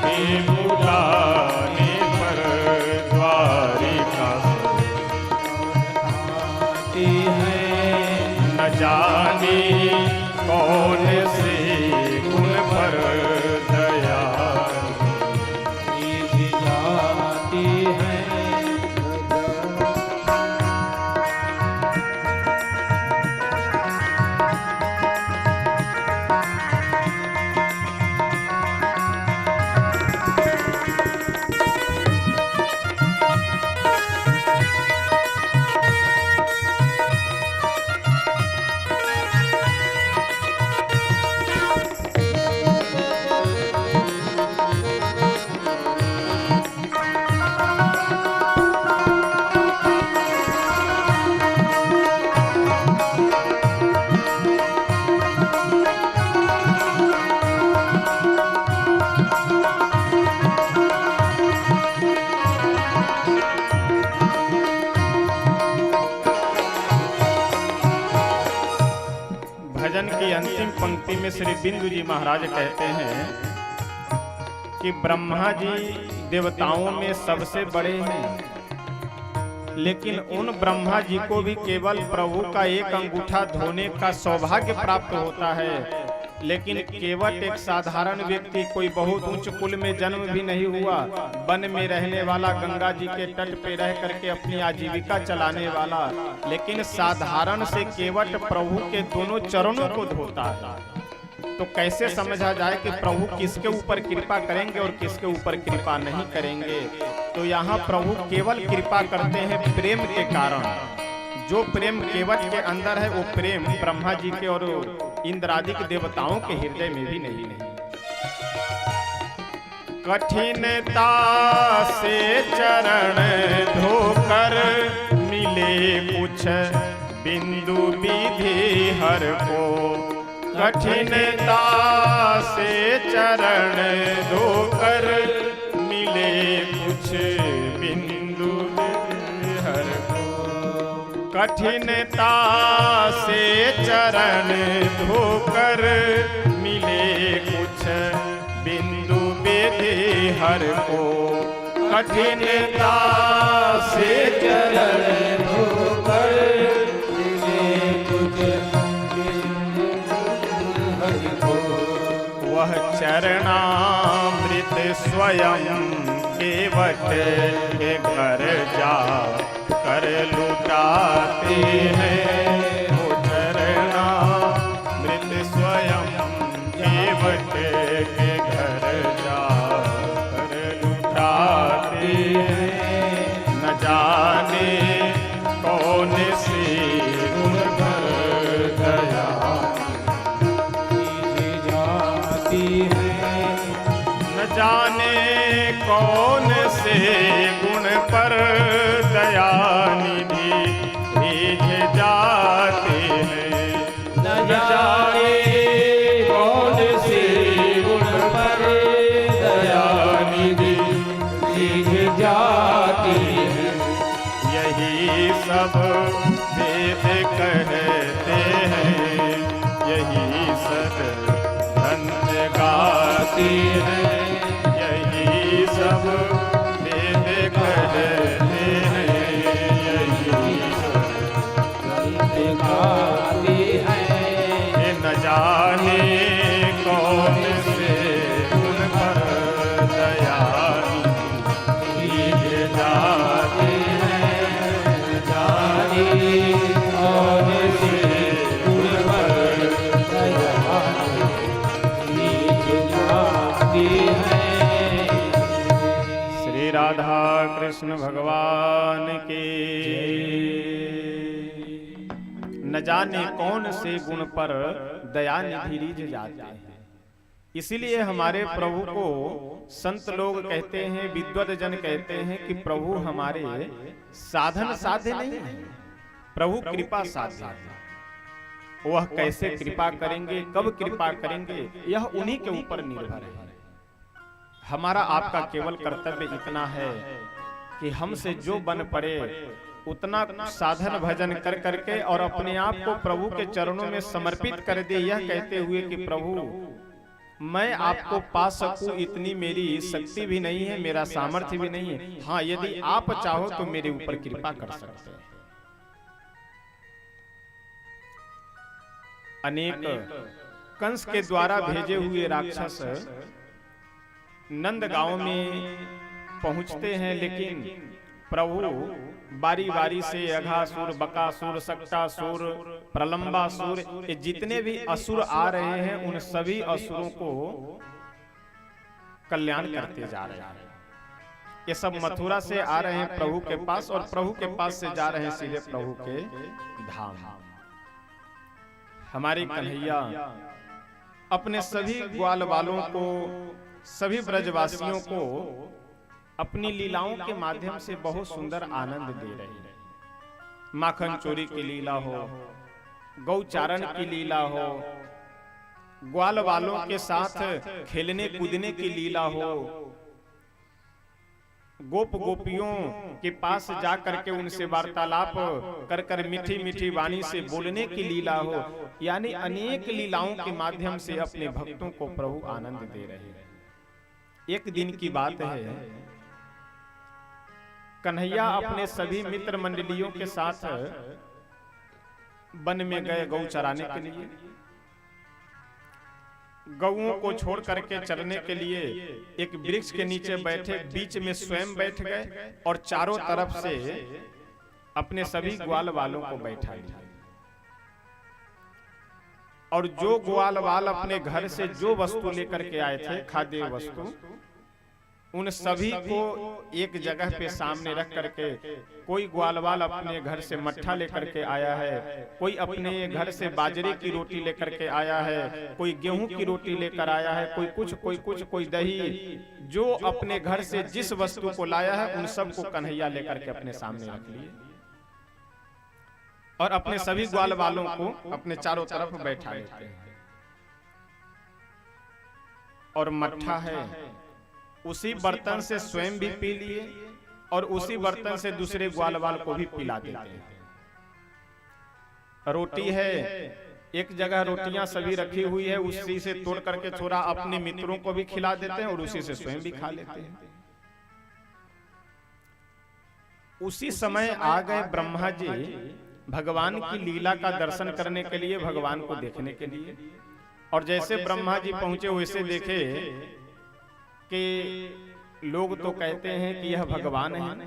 के बुलाने पर द्वारिका से आती है। न जाने कौन से गुण पर दया की जाती है। भजन की अंतिम पंक्ति में श्री बिंदु जी महाराज कहते हैं कि ब्रह्मा जी देवताओं में सबसे बड़े हैं, लेकिन उन ब्रह्मा जी को भी केवल प्रभु का एक अंगूठा धोने का सौभाग्य प्राप्त होता है। लेकिन केवट एक साधारण व्यक्ति, कोई बहुत उच्च कुल में जन्म भी नहीं हुआ, वन में रहने वाला, गंगा जी के तट पे रह करके अपनी आजीविका चलाने वाला, लेकिन साधारण से केवट प्रभु के दोनों चरणों को धोता है। तो कैसे समझा जाए कि प्रभु किसके ऊपर कृपा करेंगे और किसके ऊपर कृपा नहीं करेंगे? तो यहाँ प्रभु केवल कृपा करते हैं प्रेम के कारण। जो प्रेम केवट के अंदर है वो प्रेम ब्रह्मा जी के और इंद्रादि के देवताओं के हृदय में भी नहीं है। कठिनता से चरण धोकर मिले कुछ बिंदु विधि हर को, कठिनता से चरण धोकर मिले कुछ बिंदु विधि हर को, कठिनता से चरण धोकर मिले कुछ बिंदु विधि हर को, कठिनता से चरण धोकर मिले कुछ बिंदु हर को, वह चरणामृत स्वयं केवट के घर जा कर लुटाते हैं। वो चरणामृत स्वयं केवट के घर जा कर लुटाते हैं। न जाने कौन सी गुण भर दया की जाती है। न जाने कौन से गुण पर सब वेद कहते हैं, यही सब ग्रंथ गाती है, यही सब वेद कहते हैं, यही गाती है। ये न जाने कौन से उन पर दया की जाती है, जाने और से उन पर दया की जाती है। श्री राधा कृष्ण भगवान के न जाने कौन से गुण पर दया निधि रीझ जाते हैं। इसीलिए हमारे प्रभु को संत लोग कहते हैं, विद्वत जन कहते हैं कि प्रभु हमारे साधन साध्य नहीं है, प्रभु कृपा साध्य है। वह कैसे कृपा करेंगे, कब कृपा करेंगे, यह उन्हीं के ऊपर निर्भर है। हमारा आपका केवल कर्तव्य इतना है कि हमसे जो बन पड़े उतना साधन भजन कर करके और अपने आप को प्रभु के चरणों में समर्पित कर दे, यह कहते हुए कि प्रभु मैं आपको पा सकूं इतनी मेरी शक्ति भी नहीं है, मेरा सामर्थ्य भी नहीं है। हाँ, यदि आप चाहो तो मेरे ऊपर कृपा कर सकते हैं। अनेक कंस के द्वारा भेजे हुए राक्षस नंद गांव में पहुंचते हैं, लेकिन प्रभु बारी बारी से अघासुर, बकासुर, सक्टासुर, प्रलंबासुर, ये जितने भी असुर आ रहे हैं उन सभी असुरों को कल्याण करते जा रहे हैं। ये सब मथुरा से आ रहे हैं प्रभु के पास और प्रभु के पास से जा रहे हैं सीधे प्रभु के धाम। हमारे कन्हैया अपने सभी ग्वाल वालों को, सभी ब्रजवासियों को अपनी लीलाओं के माध्यम से बहुत सुंदर आनंद दे रहे हैं। माखन चोरी की लीला हो, गौचारण की लीला हो, ग्वाल वालों के साथ खेलने कूदने की लीला हो, गोप गोपियों के पास जा करके उनसे वार्तालाप कर कर मीठी मीठी वाणी से बोलने की लीला हो, यानी अनेक लीलाओं के माध्यम से अपने भक्तों को प्रभु आनंद दे रहे हैं। एक दिन की बात है, कन्हैया अपने सभी मित्र मंडलियों के साथ वन में गए गौ चराने के लिए। गौओं को छोड़ करके चरने के लिए एक वृक्ष के नीचे बैठे, बीच में स्वयं बैठ गए और चारों तरफ से अपने सभी ग्वाल वालों को बैठा लिया। और जो ग्वाल वाल अपने घर से जो वस्तु लेकर के आए थे, खाद्य वस्तु, उन सभी को एक जगह पे सामने रख करके, कोई ग्वालवाल अपने घर से मट्ठा लेकर के आया है, कोई अपने घर से बाजरे की रोटी लेकर के आया है, कोई गेहूं की रोटी लेकर आया है, कोई कुछ, कोई दही। जो अपने घर से जिस वस्तु को लाया है उन सब को कन्हैया लेकर के अपने सामने रख लिए और अपने सभी ग्वाल वालों को अपने चारों तरफ बैठा लेते हैं। और मट्ठा है, उसी बर्तन से स्वयं भी पी लिए और उसी बर्तन से दूसरे ग्वालवाल को भी पिला देते हैं। रोटी है, एक जगह रोटियां सभी रखी हुई है, उसी से तोड़ करके थोड़ा अपने मित्रों को भी खिला देते हैं और उसी से स्वयं भी खा लेते हैं। उसी समय आ गए ब्रह्मा जी भगवान की लीला का दर्शन करने के लिए, भगवान को देखने के लिए। और जैसे ब्रह्मा जी पहुंचे वैसे देखे कि लोग तो कहते हैं कि यह भगवान है,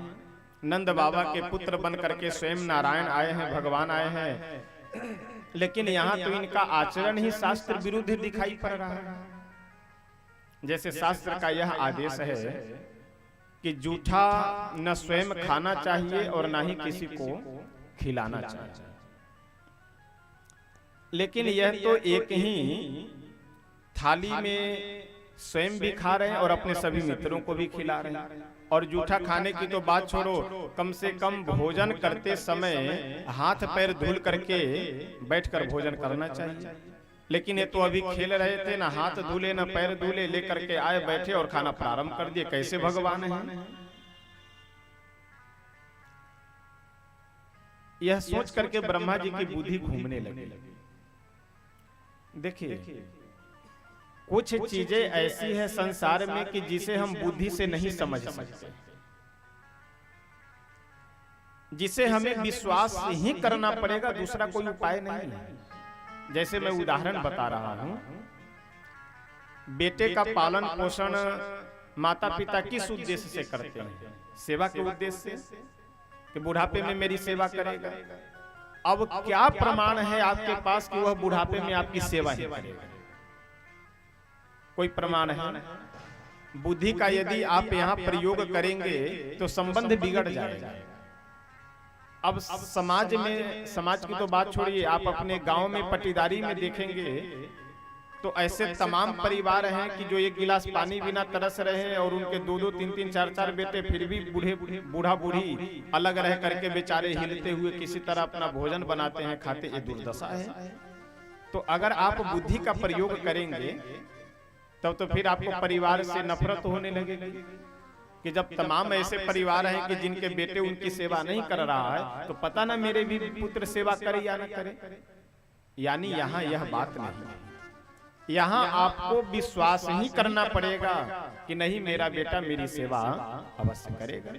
नंद बाबा के पुत्र बन करके स्वयं नारायण आए हैं, भगवान आए हैं, लेकिन यहाँ तो इनका आचरण ही शास्त्र विरुद्ध दिखाई पड़ रहा है। जैसे शास्त्र का यह आदेश है कि जूठा न स्वयं खाना चाहिए और न ही किसी को खिलाना चाहिए, लेकिन यह तो एक ही थाली में स्वयं भी खा रहे हैं और अपने सभी मित्रों को भी खिला रहे हैं। और जूठा खाने की तो बात छोड़ो, कम से कम भोजन करते समय हाथ पैर धुल करके बैठकर भोजन करना चाहिए। लेकिन ये तो अभी खेल रहे थे, ना हाथ धुले ना पैर धुले, लेकर के आए बैठे और खाना प्रारंभ कर दिए। कैसे भगवान है? यह सोच करके ब्रह्मा जी की बुद्धि घूमने लगी। देखिए, कुछ चीजें ऐसी है संसार में कि जिसे हम बुद्धि से नहीं समझ सकते, जिसे हमें विश्वास ही करना पड़ेगा, दूसरा कोई उपाय नहीं है। जैसे मैं उदाहरण बता रहा हूं, बेटे का पालन पोषण माता पिता किस उद्देश्य से करते हैं? सेवा के उद्देश्य से, कि बुढ़ापे में मेरी सेवा करेगा। अब क्या प्रमाण है आपके पास कि वह बुढ़ापे में आपकी सेवा ही करेगा? कोई प्रमाण है? बुद्धि का यदि आप यहाँ प्रयोग करेंगे तो संबंध बिगड़ जाएगा। अब समाज में, समाज की तो बात छोड़िए, आप अपने गांव में पटीदारी में देखेंगे तो ऐसे तमाम परिवार हैं कि जो एक गिलास पानी बिना तरस रहे हैं और उनके 2-2, 3-3, 4-4 बेटे, फिर भी बूढ़ा बूढ़ी अलग रह करके बेचारे हिलते हुए किसी तरह अपना भोजन बनाते हैं, खाते। ये दुर्दशा है। तो अगर आप बुद्धि का प्रयोग करेंगे तब तो फिर आपको परिवार से नफरत होने लगेगी कि जब तमाम ऐसे परिवार हैं कि जिनके बेटे उनकी सेवा नहीं कर रहा है, तो पता ना मेरे भी पुत्र सेवा करे या न करे। यानी यहाँ यह बात नहीं, यहाँ आपको विश्वास ही करना पड़ेगा कि नहीं, मेरा बेटा मेरी सेवा अवश्य करेगा।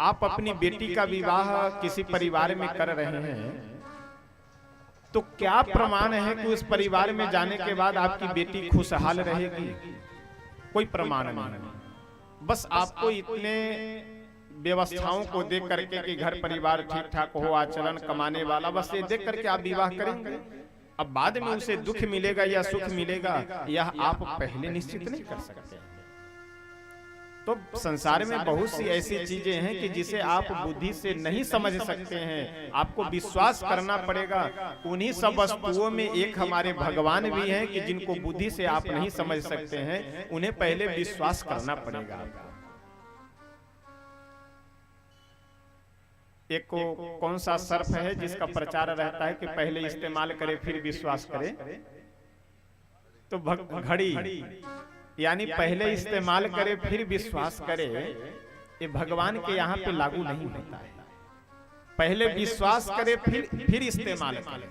आप अपनी बेटी का विवाह किसी परिवार में कर रहे हैं तो क्या प्रमाण है कि उस परिवार में जाने के बाद आपकी बेटी खुशहाल रहेगी? कोई प्रमाण नहीं। बस आपको इतने व्यवस्थाओं को देख करके कि घर परिवार ठीक ठाक हो, आचरण कमाने वाला, बस ये देख करके आप विवाह करेंगे। अब बाद में उसे दुख मिलेगा या सुख मिलेगा, यह आप पहले निश्चित नहीं कर सकते। तो संसार में बहुत सी ऐसी चीजें हैं कि जिसे आप बुद्धि से नहीं समझ सकते हैं, आपको विश्वास करना पड़ेगा। उन्हीं सब वस्तुओं में एक हमारे भगवान भी हैं कि जिनको बुद्धि से आप नहीं समझ सकते हैं, उन्हें पहले विश्वास करना पड़ेगा आपको। एक को कौन सा सर्फ है जिसका प्रचार रहता है कि पहले इस्तेमाल करे फिर विश्वास करे? तो घड़ी, यानी पहले इस्तेमाल करे फिर विश्वास करे, ये भगवान के यहाँ पे लागू नहीं होता है। पहले विश्वास करे फिर इस्तेमाल करे।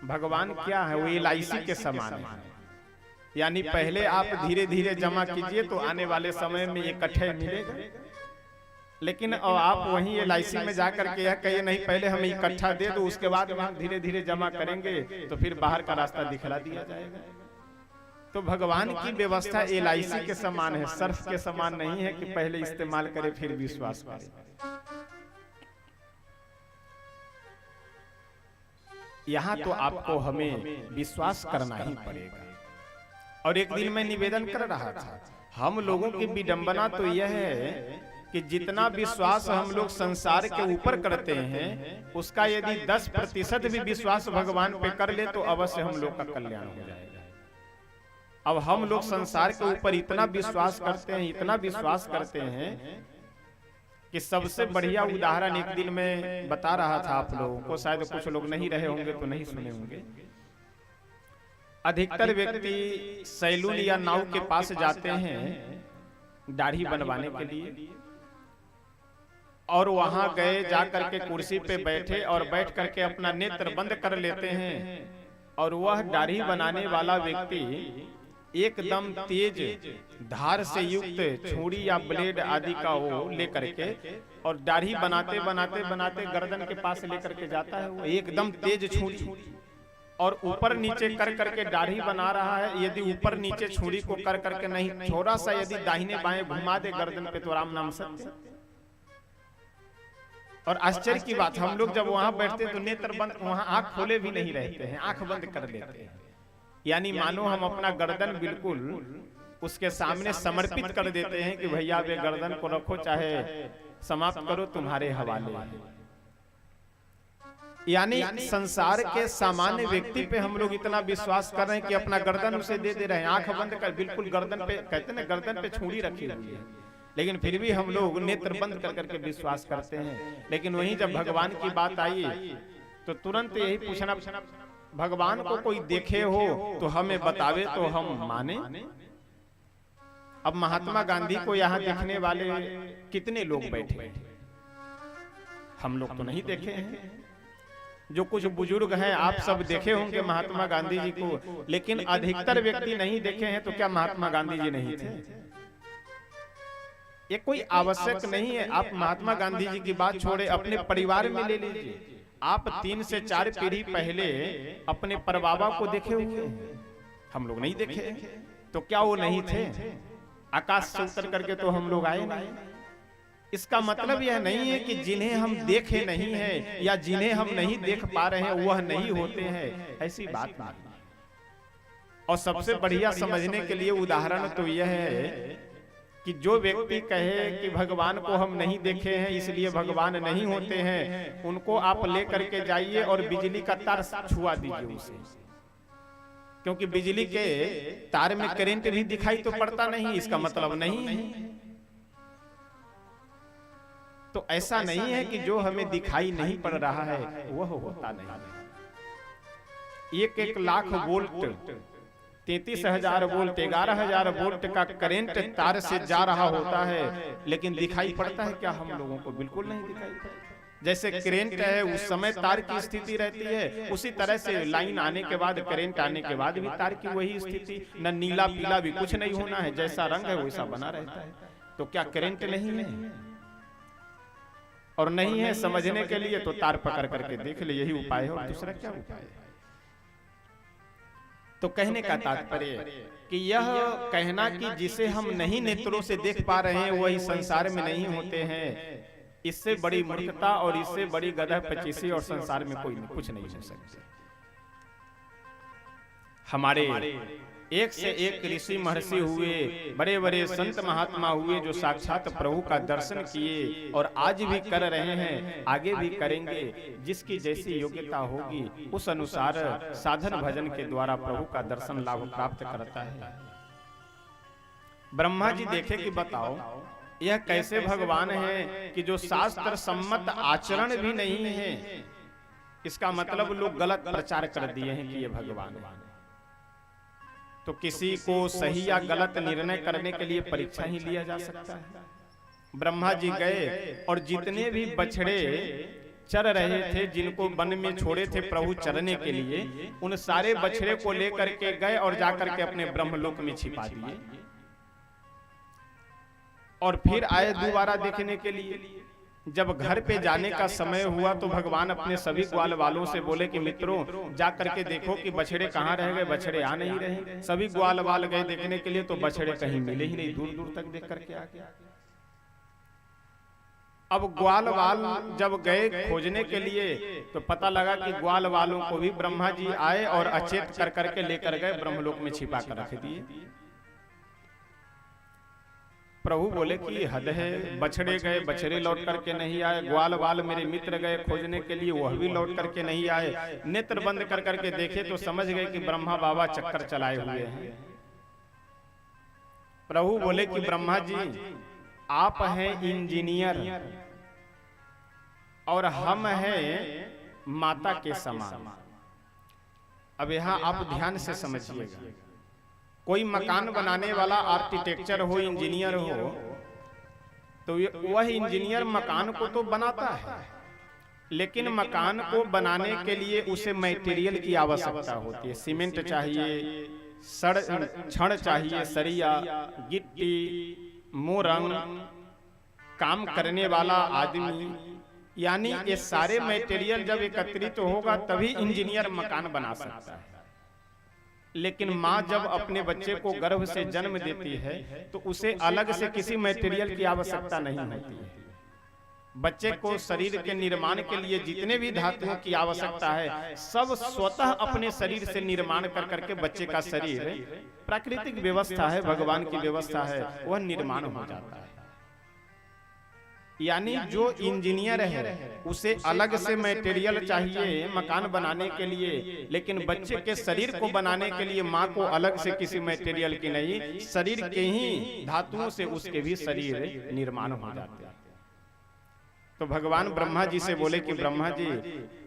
भगवान क्या है? वो LIC के समान है। यानी पहले आप धीरे धीरे जमा कीजिए तो आने वाले समय में इकट्ठे मिलेगा। लेकिन आप वहीं LIC में जाकर के यह कहिए नहीं, पहले हमें इकट्ठा दे दो, उसके बाद हम धीरे धीरे जमा करेंगे तो फिर बाहर का रास्ता दिखला दिया जाएगा। तो भगवान की व्यवस्था LIC के समान है, सर्फ के समान नहीं है कि पहले इस्तेमाल करे फिर विश्वास करे। यहाँ तो आपको हमें विश्वास करना ही पड़ेगा। और एक दिन मैं निवेदन कर रहा था, हम लोगों की विडंबना तो यह है कि जितना विश्वास हम लोग संसार के ऊपर करते हैं, उसका यदि 10% भी विश्वास भगवान पे कर ले तो अवश्य हम लोग का कल्याण हो जाएगा। अब हम लोग संसार के ऊपर इतना विश्वास करते हैं, इतना विश्वास करते हैं कि सबसे बढ़िया उदाहरण एक दिन मैं बता रहा था आप लोगों को, शायद कुछ लोग नहीं रहे होंगे तो नहीं सुने होंगे। अधिकतर व्यक्ति सैलून या नाव के पास जाते हैं दाढ़ी बनवाने के लिए, और वहां गए, जाकर के कुर्सी पे बैठे और बैठ करके अपना नेत्र बंद कर लेते हैं, और वह दाढ़ी बनाने वाला व्यक्ति एकदम तेज धार से युक्त छुरी या ब्लेड आदि का वो लेकर के, और दाढ़ी बनाते बनाते बनाते गर्दन के पास लेकर के जाता है वो एकदम तेज छुरी, और ऊपर नीचे कर करके दाढ़ी बना रहा है। यदि ऊपर नीचे छुरी को कर करके नहीं, थोड़ा सा यदि दाहिने बाएं घुमा दे गर्दन पे तो राम नाम सत्य। और आश्चर्य की बात, हम लोग जब वहां बैठते तो नेत्र बंद, वहां आंख खोले भी नहीं रहते हैं, आंख बंद कर लेते हैं। यानी मानो हम अपना गर्दन बिल्कुल उसके सामने समर्पित कर देते हैं कि भैया वे गर्दन को रखो, चाहे समाप्त करो, तुम्हारे हवाले है। यानी संसार के सामान्य व्यक्ति पे हम लोग इतना विश्वास कर रहे हैं कि अपना गर्दन उसे दे दे रहे हैं, आंख बंद कर, बिल्कुल गर्दन पे, कहते हैं गर्दन पे छुरी रखी हुई है, लेकिन फिर भी हम लोग नेत्र बंद कर करके विश्वास करते हैं। लेकिन वहीं जब भगवान की बात आई तो तुरंत यही पूछना, भगवान को कोई देखे हो तो हमें बतावे तो हम माने। अब महात्मा गांधी को यहाँ देखने वाले कितने लोग बैठे, हम लोग तो नहीं देखे हैं। जो कुछ बुजुर्ग हैं आप सब देखे होंगे महात्मा गांधी जी को, लेकिन अधिकतर व्यक्ति नहीं देखे हैं। तो क्या महात्मा गांधी जी नहीं थे? ये कोई आवश्यक नहीं है। आप महात्मा गांधी जी की बात छोड़े, अपने परिवार में ले लीजिए। आप 3 से 4 पीढ़ी पहले अपने परबाबा को देखे होंगे, हम लोग नहीं देखे। तो क्या वो नहीं थे? आकाश से उतर करके तो हम लोग आए नहीं। इसका मतलब यह नहीं है कि जिन्हें हम देखे नहीं है या जिन्हें हम नहीं देख पा रहे हैं वह नहीं होते हैं, ऐसी बात नहीं। और सबसे बढ़िया समझने के लिए उदाहरण तो यह है कि जो व्यक्ति कहे कि भगवान को हम नहीं देखे हैं इसलिए भगवान नहीं होते हैं, उनको आप लेकर के जाइए और बिजली का तार छुआ दीजिए उसे, क्योंकि बिजली के तार में करंट भी दिखाई तो पड़ता नहीं, इसका मतलब नहीं है। तो ऐसा नहीं है कि जो हमें दिखाई नहीं पड़ रहा है वह होता नहीं। 1 लाख वोल्ट 33,000 वोल्ट 11,000 वोल्ट का करंट तार से जा रहा होता है, लेकिन दिखाई पड़ता है क्या हम लोगों को? बिल्कुल नहीं दिखाई पड़ता। जैसे करंट है उस समय तार की स्थिति रहती है, उसी तरह से लाइन आने के बाद, करंट आने के बाद भी तार की वही स्थिति, न नीला पीला भी कुछ नहीं होना है, जैसा रंग है वैसा बना रहता है। तो क्या करंट नहीं है? और नहीं है समझने के लिए तो तार पकड़ करके देख ले, यही उपाय है, और दूसरा क्या उपाय है? तो कहने का तात्पर्य कि यह कहना कि जिसे हम नहीं नेत्रों से देख पा रहे हैं वही संसार में नहीं होते हैं, इससे बड़ी मूर्खता और इससे बड़ी गधा पचीसी और संसार में कोई कुछ नहीं हो सकता। हमारे एक से एक ऋषि महर्षि हुए, बड़े बड़े संत महात्मा हुए जो साक्षात प्रभु का दर्शन किए और आज भी कर रहे हैं, आगे भी करेंगे। जिसकी जैसी योग्यता होगी उस अनुसार साधन भजन के द्वारा प्रभु का दर्शन लाभ प्राप्त करता है। ब्रह्मा जी देखे कि बताओ यह कैसे भगवान है कि जो शास्त्र सम्मत आचरण भी नहीं है, इसका मतलब लोग गलत प्रचार कर दिए हैं कि ये भगवान है। तो किसी को सही या गलत निर्णय करने के लिए परीक्षा ही लिया जा सकता है। ब्रह्मा जी गए और जितने भी बछड़े चर रहे थे, जिनको वन में छोड़े थे प्रभु चरने के लिए, उन सारे बछड़े को लेकर के गए और जाकर के अपने ब्रह्मलोक में छिपा दिए। और फिर आए दोबारा देखने के लिए। जब घर पे जाने का समय हुआ तो भगवान अपने सभी ग्वाल वालों से बोले कि मित्रों जा करके देखो कि बछड़े कहाँ रह गए। बछड़े आ नहीं रहे। सभी ग्वाल वाल गए देखने के लिए तो बछड़े कहीं मिले ही नहीं, दूर दूर तक देख करके आ गया। अब ग्वाल वाल जब गए खोजने के लिए तो पता लगा कि ग्वाल वालों को भी ब्रह्मा जी आए और अचेत कर करके लेकर गए, ब्रह्मलोक में छिपा कर रख दिए। प्रभु बोले कि हद है, बछड़े गए बछड़े लौट करके नहीं आए, ग्वाल वाल मेरे मित्र गए खोजने के लिए वह भी लौट करके नहीं आए। नेत्र बंद कर करके देखे तो समझ गए कि ब्रह्मा बाबा चक्कर चलाए हुए हैं। प्रभु बोले कि ब्रह्मा जी आप हैं इंजीनियर और हम हैं माता के समान। अब यहाँ आप ध्यान से समझिएगा, कोई मकान बनाने वाला आर्किटेक्चर हो, इंजीनियर हो, तो वह इंजीनियर मकान को तो बनाता है, लेकिन मकान को बनाने के लिए उसे मटेरियल की आवश्यकता होती है। सीमेंट चाहिए, छड़ चाहिए, सरिया, गिट्टी, मोरंग, काम करने वाला आदमी, यानी ये सारे मटेरियल जब एकत्रित होगा तभी इंजीनियर मकान बना सकता है। लेकिन माँ जब अपने बच्चे को गर्भ से जन्म देती है तो उसे अलग से किसी मटेरियल की आवश्यकता नहीं होती है। बच्चे को शरीर के निर्माण के लिए जितने भी धातुओं की आवश्यकता है सब स्वतः अपने शरीर से निर्माण कर करके बच्चे का शरीर, प्राकृतिक व्यवस्था है, भगवान की व्यवस्था है, वह निर्माण हो जाता है। यानी जो इंजीनियर है उसे अलग से मटेरियल चाहिए मकान बनाने के लिए, लेकिन बच्चे के शरीर को बनाने के लिए माँ को अलग से किसी मटेरियल की नहीं, शरीर के ही धातुओं से उसके भी शरीर निर्माण हो जाते हैं। तो भगवान ब्रह्मा जी से बोले कि ब्रह्मा जी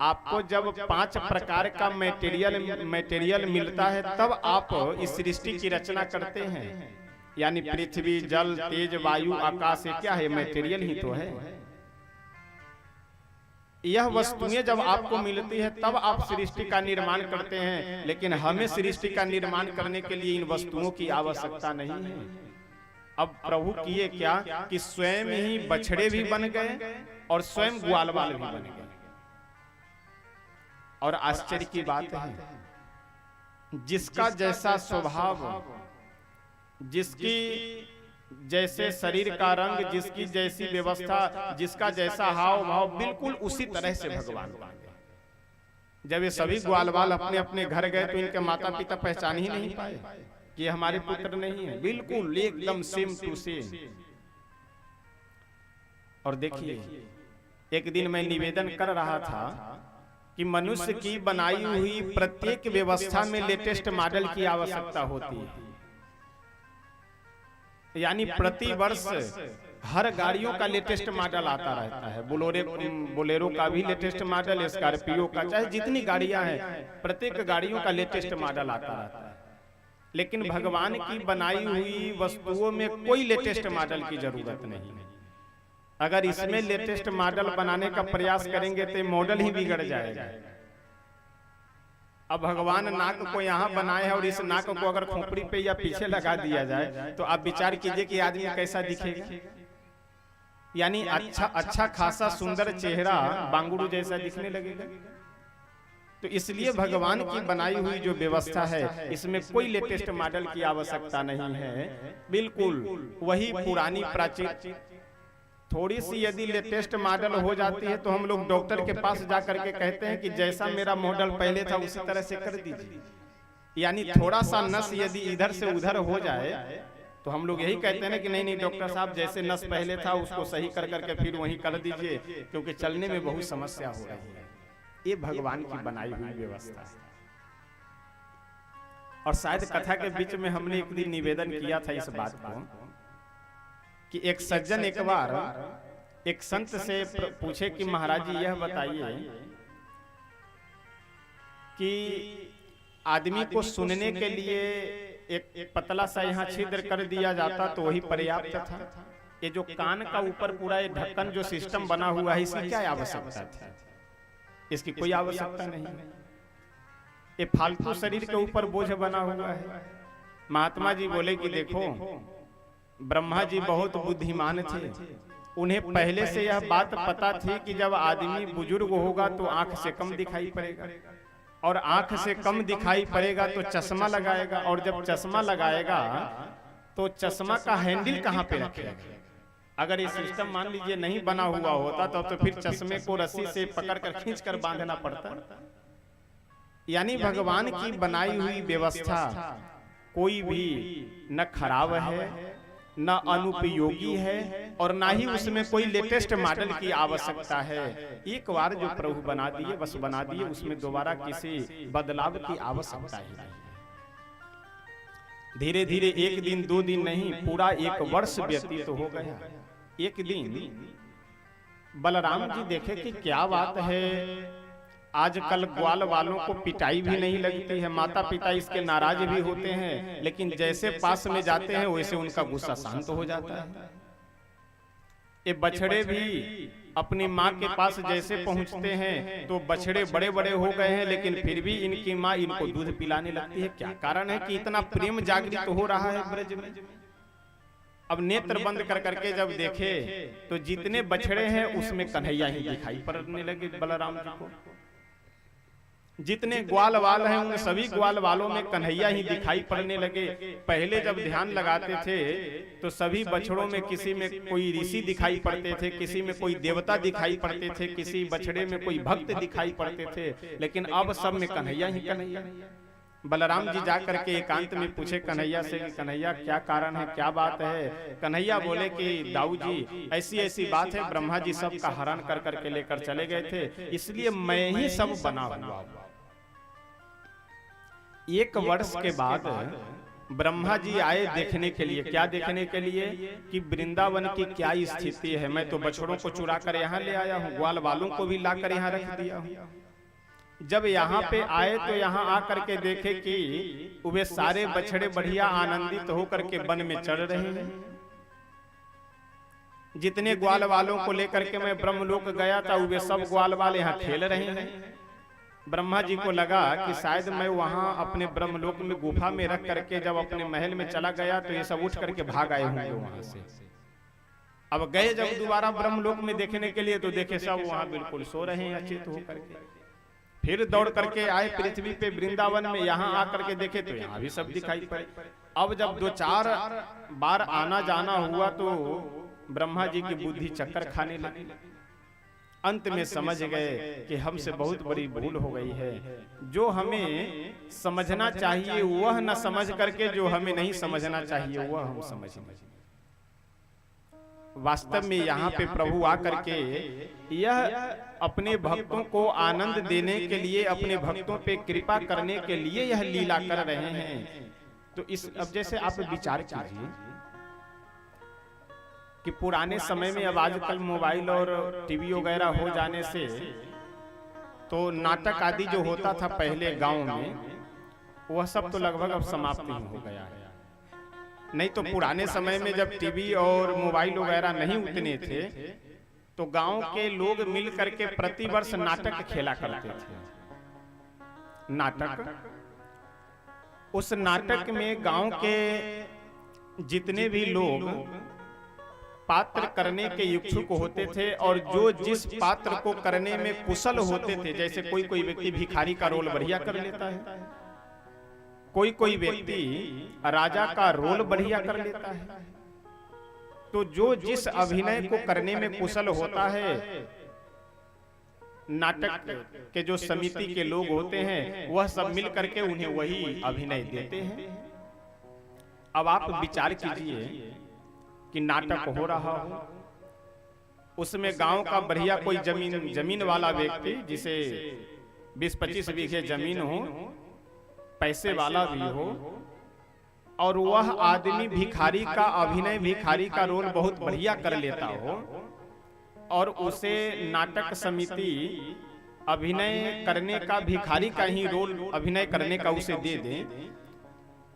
आपको जब 5 प्रकार का मटेरियल मिलता है तब आप इस सृष्टि की रचना करते हैं। यानी पृथ्वी, जल, तेज, वायु, आकाश, क्या है? मटेरियल ही तो है। यह वस्तुएं जब आपको मिलती है तब आप सृष्टि का निर्माण करते हैं, लेकिन हमें सृष्टि का निर्माण करने के लिए इन वस्तुओं की आवश्यकता नहीं है। अब प्रभु किए क्या कि स्वयं ही बछड़े भी बन गए और स्वयं ग्वालवाल भी बन गए। और आश्चर्य की बात है, जिसका जैसा स्वभाव, जिसकी जैसे शरीर का रंग, जिसकी जैसी व्यवस्था, जिसका जैसा हाव भाव, बिल्कुल उसी तरह से भगवान बन गए। जब ये सभी ग्वालवाल अपने अपने घर गए तो इनके माता पिता पहचान ही नहीं पाए कि ये हमारे पुत्र नहीं है, बिल्कुल एकदम सेम टू सेम। और देखिए, एक दिन मैं निवेदन कर रहा था कि मनुष्य की बनाई हुई प्रत्येक व्यवस्था में लेटेस्ट मॉडल की आवश्यकता होती है। यानी प्रति वर्ष हर गाड़ियों का लेटेस्ट मॉडल आता रहता है। बोलेरो का भी लेटेस्ट मॉडल, स्कॉर्पियो का, चाहे जितनी गाड़ियां हैं प्रत्येक गाड़ियों का लेटेस्ट मॉडल आता रहता है। लेकिन भगवान की बनाई हुई वस्तुओं में कोई लेटेस्ट मॉडल की जरूरत नहीं है। अगर इसमें लेटेस्ट मॉडल बनाने का प्रयास करेंगे तो मॉडल ही बिगड़ जाएगा। अब भगवान नाक को यहाँ बनाए है और इस नाक को अगर खोपड़ी पे या पीछे लगा दिया जाए तो आप विचार कीजिए कि आदमी कैसा दिखेगा। यानी अच्छा खासा सुंदर चेहरा बांगुड़ू जैसा दिखने लगेगा। तो इसलिए भगवान की बनाई हुई जो व्यवस्था है इसमें कोई लेटेस्ट मॉडल की आवश्यकता नहीं है, बिल्कुल वही पुरानी प्राचीन। थोड़ी सी यदि लेटेस्ट मॉडल हो जाती है तो हम लोग डॉक्टर के पास जाकर के कहते हैं कि जैसा मेरा मॉडल पहले था उसी तरह से कर दीजिए। यानी थोड़ा सा नस यदि इधर से उधर हो जाए तो हम लोग यही कहते हैं कि नहीं डॉक्टर साहब, जैसे नस पहले था उसको सही कर करके फिर वही कर दीजिए, क्योंकि चलने में बहुत समस्या हो रही है। ये भगवान की बनाई हुई व्यवस्था है। और शायद कथा के बीच में हमने एक दिन निवेदन किया था इस बात को कि एक सज्जन एक बार एक संत से पूछे कि महाराज जी यह बताइए कि आदमी को सुनने के लिए एक पतला सा यहाँ छिद्र कर दिया जाता तो वही पर्याप्त था। ये जो कान का ऊपर पूरा ये ढक्कन जो सिस्टम बना हुआ है इसकी क्या आवश्यकता थी? इसकी कोई आवश्यकता नहीं। ये फालतू शरीर के ऊपर बोझ बना हुआ है। महात्मा जी बोले कि देखो, ब्रह्मा जी बहुत बुद्धिमान थे। उन्हें पहले से यह बात पता थी कि जब आदमी बुजुर्ग होगा तो आंख से कम दिखाई पड़ेगा, और आंख से कम दिखाई पड़ेगा तो चश्मा लगाएगा, और जब चश्मा लगाएगा तो चश्मा का हैंडल कहाँ पे रखेगा? अगर ये सिस्टम मान लीजिए नहीं बना हुआ होता तो फिर चश्मे को रस्सी से पकड़ कर खींच कर बांधना पड़ता। यानी भगवान की बनाई हुई व्यवस्था कोई भी न खराब है, न अनुपयोगी है, और ना ही उसमें कोई लेटेस्ट मॉडल की आवश्यकता है। एक बार जो प्रभु बना दिए बस बना दिए, उसमें दोबारा किसी बदलाव की आवश्यकता ही नहीं। धीरे धीरे एक दिन दो दिन नहीं, पूरा एक वर्ष व्यतीत हो गया। एक दिन बलराम जी देखे कि क्या बात है, आजकल ग्वाल वालों को पिटाई भी नहीं लगती है, माता पिता इसके नाराज भी होते हैं, लेकिन जैसे पास में जाते हैं वैसे उनका गुस्सा शांत हो जाता है। ये बछड़े भी अपनी माँ के पास जैसे पहुंचते हैं तो बछड़े बड़े बड़े हो गए हैं, लेकिन फिर भी इनकी माँ इनको दूध पिलाने लगती है। क्या कारण है कि इतना प्रेम जागृत हो रहा है ब्रज में? अब नेत्र बंद कर करके जब देखे तो जितने बछड़े हैं उसमें कन्हैया ही दिखाई पड़ने लगे बलराम जी को। जितने ग्वाल वाल हैं उन सभी ग्वाल वालों में कन्हैया ही दिखाई पड़ने लगे। पहले जब ध्यान लगाते थे तो सभी बछड़ों में किसी में कोई ऋषि दिखाई पड़ते थे, किसी में कोई देवता दिखाई पड़ते थे, किसी बछड़े में कोई भक्त दिखाई पड़ते थे, लेकिन अब सब में कन्हैया ही कन्हैया। बलराम जी जाकर के एकांत में पूछे कन्हैया से कि कन्हैया क्या कारण है, क्या बात है? कन्हैया बोले कि दाऊ जी ऐसी ऐसी बात है, ब्रह्मा जी सब का हरण कर करके लेकर चले गए थे, इसलिए मैं ही सब बना हुआ। एक वर्ष के बाद ब्रह्मा जी आए देखने के लिए। क्या देखने के लिए? कि वृंदावन की क्या स्थिति है। मैं तो बछड़ों को चुरा कर यहाँ ले आया हूँ, ग्वाल वालों को भी लाकर यहाँ रख दिया हूँ। जब यहाँ पे आए तो यहाँ आकर के देखे कि वे सारे बछड़े बढ़िया आनंदित होकर के वन में चढ़ रहे हैं। जितने ग्वाल वालों को लेकर के मैं ब्रह्मलोक गया था वे सब ग्वाल वाले यहाँ खेल रहे हैं। ब्रह्मा जी को लगा कि शायद मैं वहां अपने ब्रह्मलोक में गुफा में रख करके जब अपने महल में चला गया तो ये सब उठ करके भाग आए होंगे वहां से। अब गए जब दोबारा ब्रह्मलोक में देखने के लिए तो देखे सब वहां बिल्कुल सो रहे हैं अचेत होकर के। फिर दौड़ करके आए पृथ्वी पे वृंदावन में, यहाँ आकर के देखे तो यहाँ भी सब दिखाई पड़े। अब जब 2-4 बार आना जाना हुआ तो ब्रह्मा जी की बुद्धि चक्कर खाने लगी। अंत में समझ गए कि हमसे बहुत बड़ी भूल हो गई है। जो हमें समझना चाहिए वह न समझ करके जो हमें नहीं समझना चाहिए वह हम समझें। वास्तव में यहाँ पे प्रभु आकर के यह अपने भक्तों को आनंद देने के लिए, अपने भक्तों पे कृपा करने के लिए यह लीला कर रहे हैं। तो इस अब जैसे आप विचार कीजिए कि पुराने समय में, अब आजकल मोबाइल और टीवी वगैरह हो जाने से तो नाटक आदि जो होता था पहले गांव में वह सब तो लगभग अब समाप्त ही हो गया है। नहीं तो पुराने समय में जब टीवी और मोबाइल वगैरह नहीं उतने थे तो गांव के लोग मिल करके प्रतिवर्ष नाटक खेला करते थे। नाटक, उस नाटक में गांव के जितने भी लोग पात्र करने के इच्छुक होते थे और जो जिस पात्र को करने में कुशल होते थे, जैसे कोई व्यक्ति भिखारी का रोल बढ़िया कर लेता है, कोई व्यक्ति राजा का रोल बढ़िया कर लेता है, तो जो जिस अभिनय को करने में कुशल होता है, नाटक के जो समिति के लोग होते हैं वह सब मिल करके उन्हें वही अभिनय देते हैं। अब आप विचार कीजिए कि नाटक हो रहा हो, उसमें गांव का बढ़िया कोई जमीन वाला व्यक्ति जिसे 20-25 बीघे जमीन हो, पैसे वाला भी हो, और वह आदमी भिखारी का अभिनय, भिखारी का रोल बहुत बढ़िया कर लेता हो और उसे नाटक समिति अभिनय करने का, भिखारी का ही रोल अभिनय करने का उसे दे दे,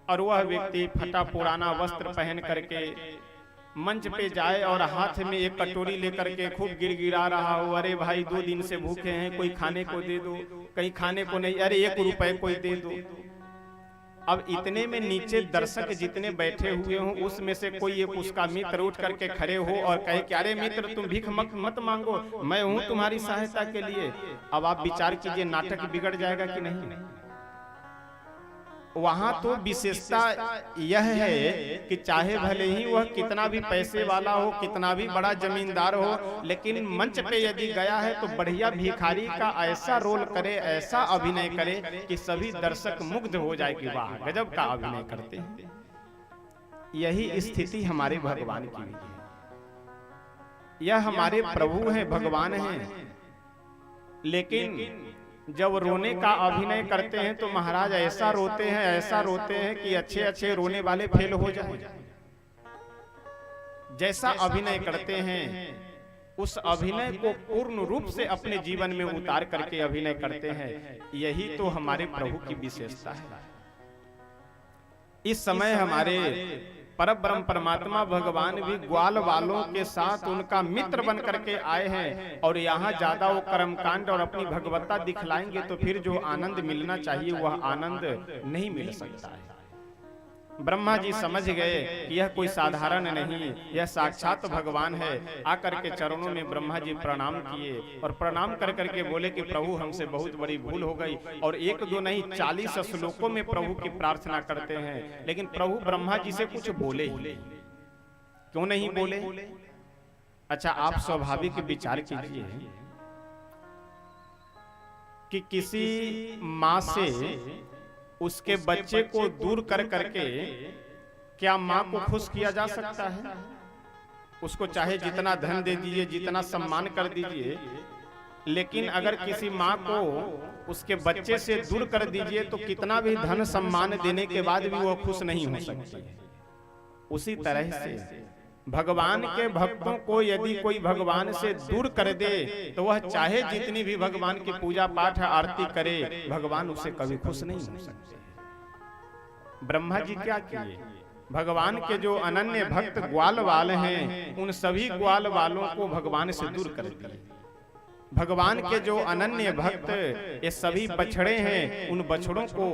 और वह व्यक्ति फटा पुराना वस्त्र पहन करके मंच पे जाए और हाथ में एक कटोरी लेकर के खूब गिड़गिड़ा रहा हो, अरे भाई 2 दिन से भूखे हैं, कोई खाने को दे दो, कहीं खाने को नहीं, अरे 1 रुपए कोई दे दो। अब इतने में नीचे दर्शक जितने बैठे हुए हों उसमें से कोई एक उसका मित्र उठ करके खड़े हो और कहे कि अरे मित्र तुम भीख मत मांगो, मैं हूं तुम्हारी सहायता के लिए। अब आप विचार कीजिए नाटक बिगड़ जाएगा कि नहीं। वहां तो विशेषता यह है कि चाहे भले ही वह कितना भी पैसे वाला हो, कितना भी बड़ा जमींदार हो, लेकिन मंच पे यदि गया है तो बढ़िया भिखारी का ऐसा रोल करे, ऐसा अभिनय करे कि सभी दर्शक मुग्ध हो जाए कि वाह गजब का अभिनय करते हैं। यही स्थिति हमारे भगवान की है। यह हमारे प्रभु हैं, भगवान हैं, लेकिन जब रोने का अभिनय करते हैं तो महाराज ऐसा रोते हैं कि अच्छे रोने वाले फेल हो जाए। जैसा अभिनय करते हैं उस अभिनय को पूर्ण रूप से अपने जीवन में उतार करके अभिनय करते हैं। यही तो हमारे प्रभु की विशेषता है। इस समय हमारे परब्रह्म परमात्मा भगवान भी ग्वाल वालों के साथ उनका मित्र बन करके आए हैं और यहाँ ज्यादा वो कर्मकांड और अपनी भगवत्ता दिखलाएंगे तो फिर जो आनंद मिलना चाहिए वह आनंद नहीं मिल सकता है। ब्रह्मा जी समझ गए कि यह कोई साधारण नहीं, यह साक्षात भगवान है। आकर के चरणों में ब्रह्मा जी प्रणाम किए और प्रणाम कर करके बोले कि प्रभु हमसे बहुत बड़ी भूल हो गई। और 1-2 नहीं 40 श्लोकों में प्रभु की प्रार्थना करते हैं, लेकिन प्रभु ब्रह्मा जी से कुछ बोले ही क्यों नहीं बोले। अच्छा आप स्वाभाविक विचार कीजिए कि किसी माँ से उसके बच्चे को दूर कर करके क्या माँ को खुश किया जा सकता है। उसको चाहे जितना धन दे दीजिए, जितना सम्मान कर दीजिए, लेकिन अगर किसी माँ को उसके बच्चे से दूर कर दीजिए तो कितना भी धन सम्मान देने के बाद भी वो खुश नहीं हो सकती। उसी तरह से भगवान के भक्तों को यदि कोई भगवान से दूर कर दे तो वह चाहे जितनी भी भगवान की पूजा पाठ आरती करे, भगवान उसे कभी खुश नहीं हो सकते। ब्रह्मा जी क्या किए, भगवान के जो अनन्य भक्त ग्वाल वाल हैं, उन सभी ग्वाल वालों को भगवान से दूर कर दिए। भगवान के जो अनन्य भक्त ये सभी बछड़े हैं, उन बछड़ों को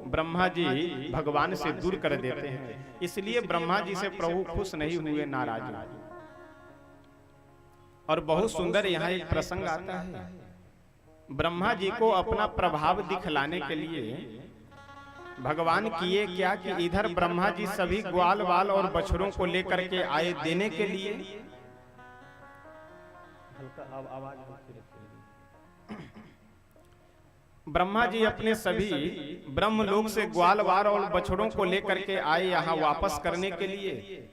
ब्रह्मा जी भगवान से दूर कर देते हैं। इसलिए ब्रह्मा जी से प्रभु खुश नहीं हुए, नाराज हुए। और बहुत सुंदर यहाँ एक प्रसंग आता है। ब्रह्मा जी को अपना प्रभाव दिखलाने के लिए भगवान किए क्या कि इधर ब्रह्मा जी सभी ग्वाल वाल और बछड़ों को लेकर के आए देने के लिए। ब्रह्मा जी अपने सभी ब्रह्मलोक से ग्वाल वाल और बछड़ों को लेकर के आए यहाँ वापस करने के लिए।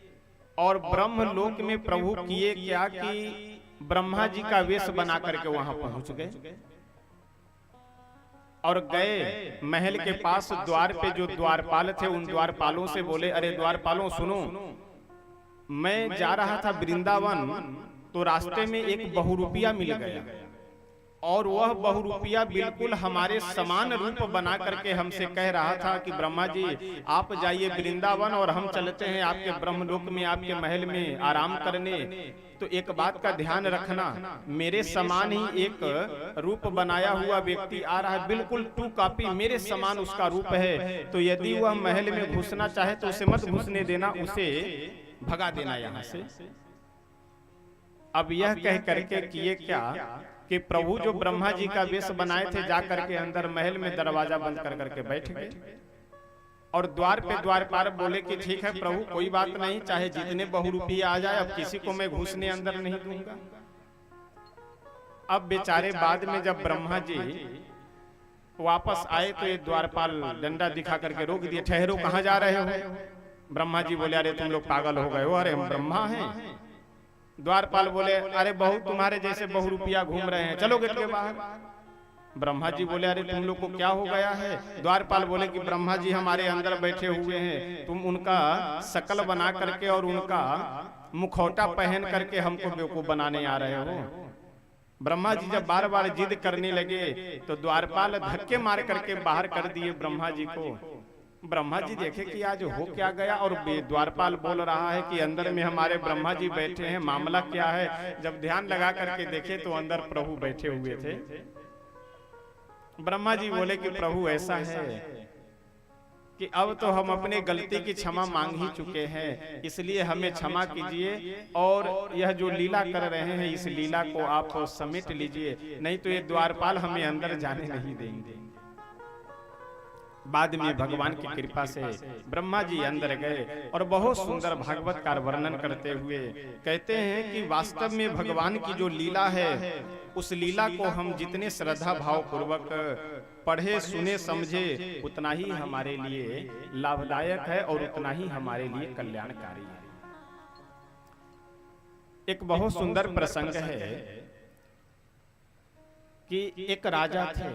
और ब्रह्मलोक में प्रभु किए क्या कि ब्रह्मा जी का वेश बना करके वहां पहुंच गए और गए महल के पास। द्वार पे जो द्वारपाल थे, उन द्वारपालों से बोले, अरे द्वारपालों सुनो, मैं जा रहा था वृंदावन, तो रास्ते में एक बहुरूपिया मिल गया और वह बहुरूपिया बिल्कुल हमारे समान रूप बना करके हमसे कह रहा था कि ब्रह्मा जी आप जाइए वृंदावन और हम चलते हैं आपके ब्रह्मलोक में, आपके महल में आराम करने। तो एक बात का ध्यान रखना, मेरे समान ही एक रूप बनाया हुआ व्यक्ति आ रहा है, बिल्कुल टू कॉपी मेरे समान उसका रूप है। तो यदि वह महल में घुसना चाहे तो उसे मत घुसने देना, उसे भगा देना यहाँ से। अब यह कह करके किए क्या कि प्रभु जो ब्रह्मा जी का वेश बनाए थे, जाकर के अंदर महल में दरवाजा बंद कर करके बैठ गए। और द्वार पे द्वारपाल बोले कि ठीक है प्रभु, कोई बात नहीं, चाहे जितने बहुरूपिया आ जाए, अब किसी को मैं घुसने अंदर नहीं दूंगा। अब बेचारे बाद में जब ब्रह्मा जी वापस आए तो ये द्वारपाल डंडा दिखा करके रोक दिए, ठहरो, कहाँ जा रहे हो? ब्रह्मा जी बोले, अरे तुम लोग पागल हो गए हो, अरे हम ब्रह्मा हैं। द्वारपाल बोले, अरे बहु तुम्हारे जैसे बहुरूपिया घूम रहे हैं, चलो गेट के बाहर। ब्रह्मा जी बोले, अरे तुम लोग को क्या हो गया है? द्वारपाल बोले कि ब्रह्मा जी हमारे अंदर बैठे हुए हैं, तुम उनका शकल बना करके और उनका मुखौटा पहन करके हमको बेवकूफ बनाने आ रहे हो। ब्रह्मा जी जब बार बार जिद करने लगे तो द्वारपाल धक्के मार करके बाहर कर दिए ब्रह्मा जी को। ब्रह्मा जी देखे कि आज हो क्या गया, और द्वारपाल बोल रहा है कि अंदर में हमारे ब्रह्मा जी बैठे हैं, मामला क्या है? जब ध्यान लगा करके देखे तो अंदर प्रभु बैठे हुए थे। ब्रह्मा जी बोले कि प्रभु ऐसा है कि अब तो हम अपने गलती की क्षमा मांग ही चुके हैं, इसलिए हमें क्षमा कीजिए और यह जो लीला कर रहे हैं इस लीला को आप समेट लीजिए, नहीं तो ये द्वारपाल हमें अंदर जाने नहीं देंगे। बाद में भगवान की कृपा से ब्रह्मा जी अंदर गए और बहुत सुंदर भागवत का वर्णन करते हुए कहते हैं कि वास्तव में भगवान की जो लीला है, उस लीला को हम जितने श्रद्धा भाव पूर्वक पढ़े सुने समझे, उतना ही हमारे लिए लाभदायक है और उतना ही हमारे लिए कल्याणकारी है। एक बहुत सुंदर प्रसंग है कि एक राजा थे,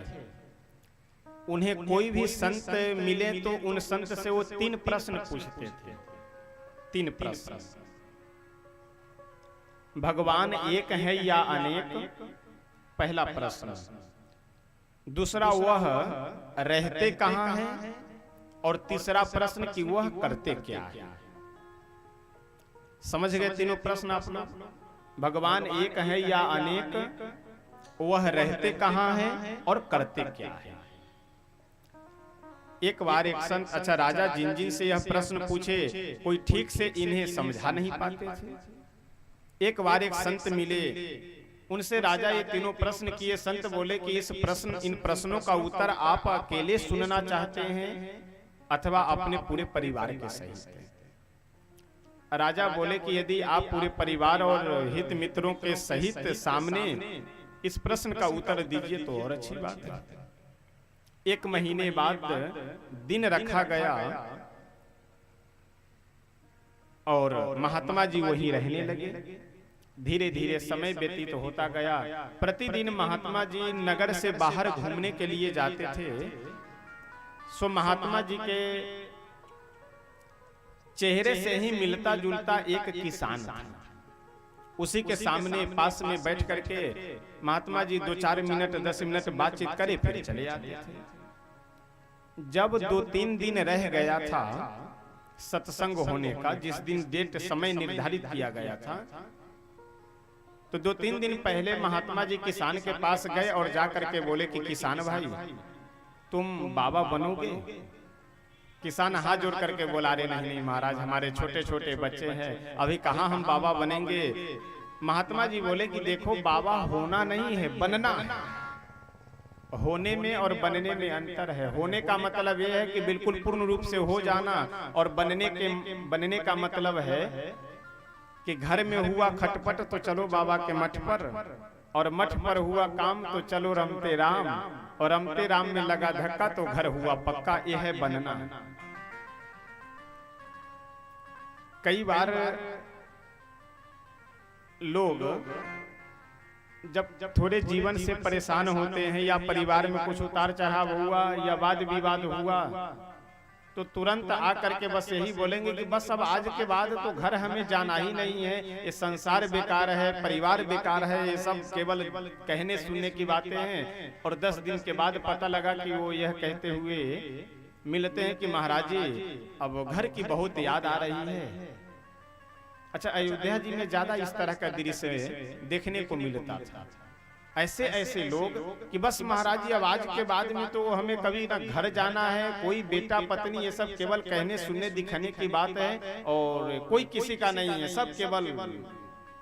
उन्हें कोई भी संत मिले तो उन संत से वो 3 प्रश्न पूछते थे। 3 प्रश्न, भगवान एक है या अनेक? पहला प्रश्न। दूसरा, वह रहते कहाँ हैं? और तीसरा प्रश्न कि वह करते क्या है? समझ गए तीनों प्रश्न आप लोग? भगवान एक है या अनेक, वह रहते कहाँ हैं और करते क्या है? एक बार एक संत, अच्छा राजा जिन जिन से यह प्रश्न पूछे कोई ठीक से इन्हें समझा नहीं पाते थे। एक बार एक संत मिले, उनसे राजा ये तीनों प्रश्न किए। संत बोले कि इन प्रश्नों का उत्तर आप अकेले सुनना चाहते हैं अथवा अपने पूरे परिवार के सहित? राजा बोले कि यदि आप पूरे परिवार और हित मित्रों के सहित सामने इस प्रश्न का उत्तर दीजिए तो और अच्छी बात है। 1 महीने बाद दिन रखा गया और महात्मा जी वहीं रहने लगे। धीरे धीरे समय व्यतीत होता गया। प्रतिदिन महात्मा जी नगर से बाहर घूमने के लिए जाते थे। सो महात्मा जी के चेहरे से ही मिलता जुलता एक किसान था। उसी के सामने पास में बैठ करके महात्मा जी 2-4 मिनट 10 मिनट बातचीत करे फिर चले आते थे। जब 2-3 दिन रह गया था, सत्संग होने का, जिस दिन डेट समय निर्धारित किया गया था, तो 2-3 दिन पहले महात्मा जी किसान के पास गए और जाकर के बोले कि किसान भाई तुम बाबा बनोगे? किसान हाथ जोड़ करके बोला, अरे नहीं नहीं महाराज, हमारे छोटे छोटे बच्चे हैं, अभी कहाँ हम बाबा बनेंगे। महात्मा जी बोले कि देखो, बाबा होना नहीं है, बनना। होने में और बनने में अंतर है। होने का मतलब यह है कि बिल्कुल पूर्ण रूप से हो जाना, और बनने का मतलब है कि घर में हुआ खटपट तो चलो बाबा के मठ पर, और मठ पर हुआ काम तो चलो रमते राम, और रमते राम में लगा धक्का तो घर हुआ पक्का। यह है बनना। कई बार लोग जब थोड़े जीवन से परेशान होते हैं, या परिवार में कुछ उतार चढ़ाव हुआ या वाद विवाद हुआ, तो तुरंत आकर के बस यही बोलेंगे कि बस अब आज के बाद तो घर हमें जाना ही नहीं है, ये संसार बेकार है, परिवार बेकार है, ये सब केवल कहने सुनने की बातें हैं। और 10 दिन के बाद पता लगा कि वो यह कहते हुए मिलते हैं कि महाराज जी अब घर की बहुत याद आ रही है। अच्छा, अयोध्या जी में ज्यादा इस तरह का दृश्य देखने को मिलता था। ऐसे ऐसे लोग कि बस महाराज जी अब आज के बाद में तो हमें कभी ना घर जाना है, कोई बेटा पत्नी, ये सब केवल कहने सुनने दिखाने की बात है, और कोई किसी का नहीं है, सब केवल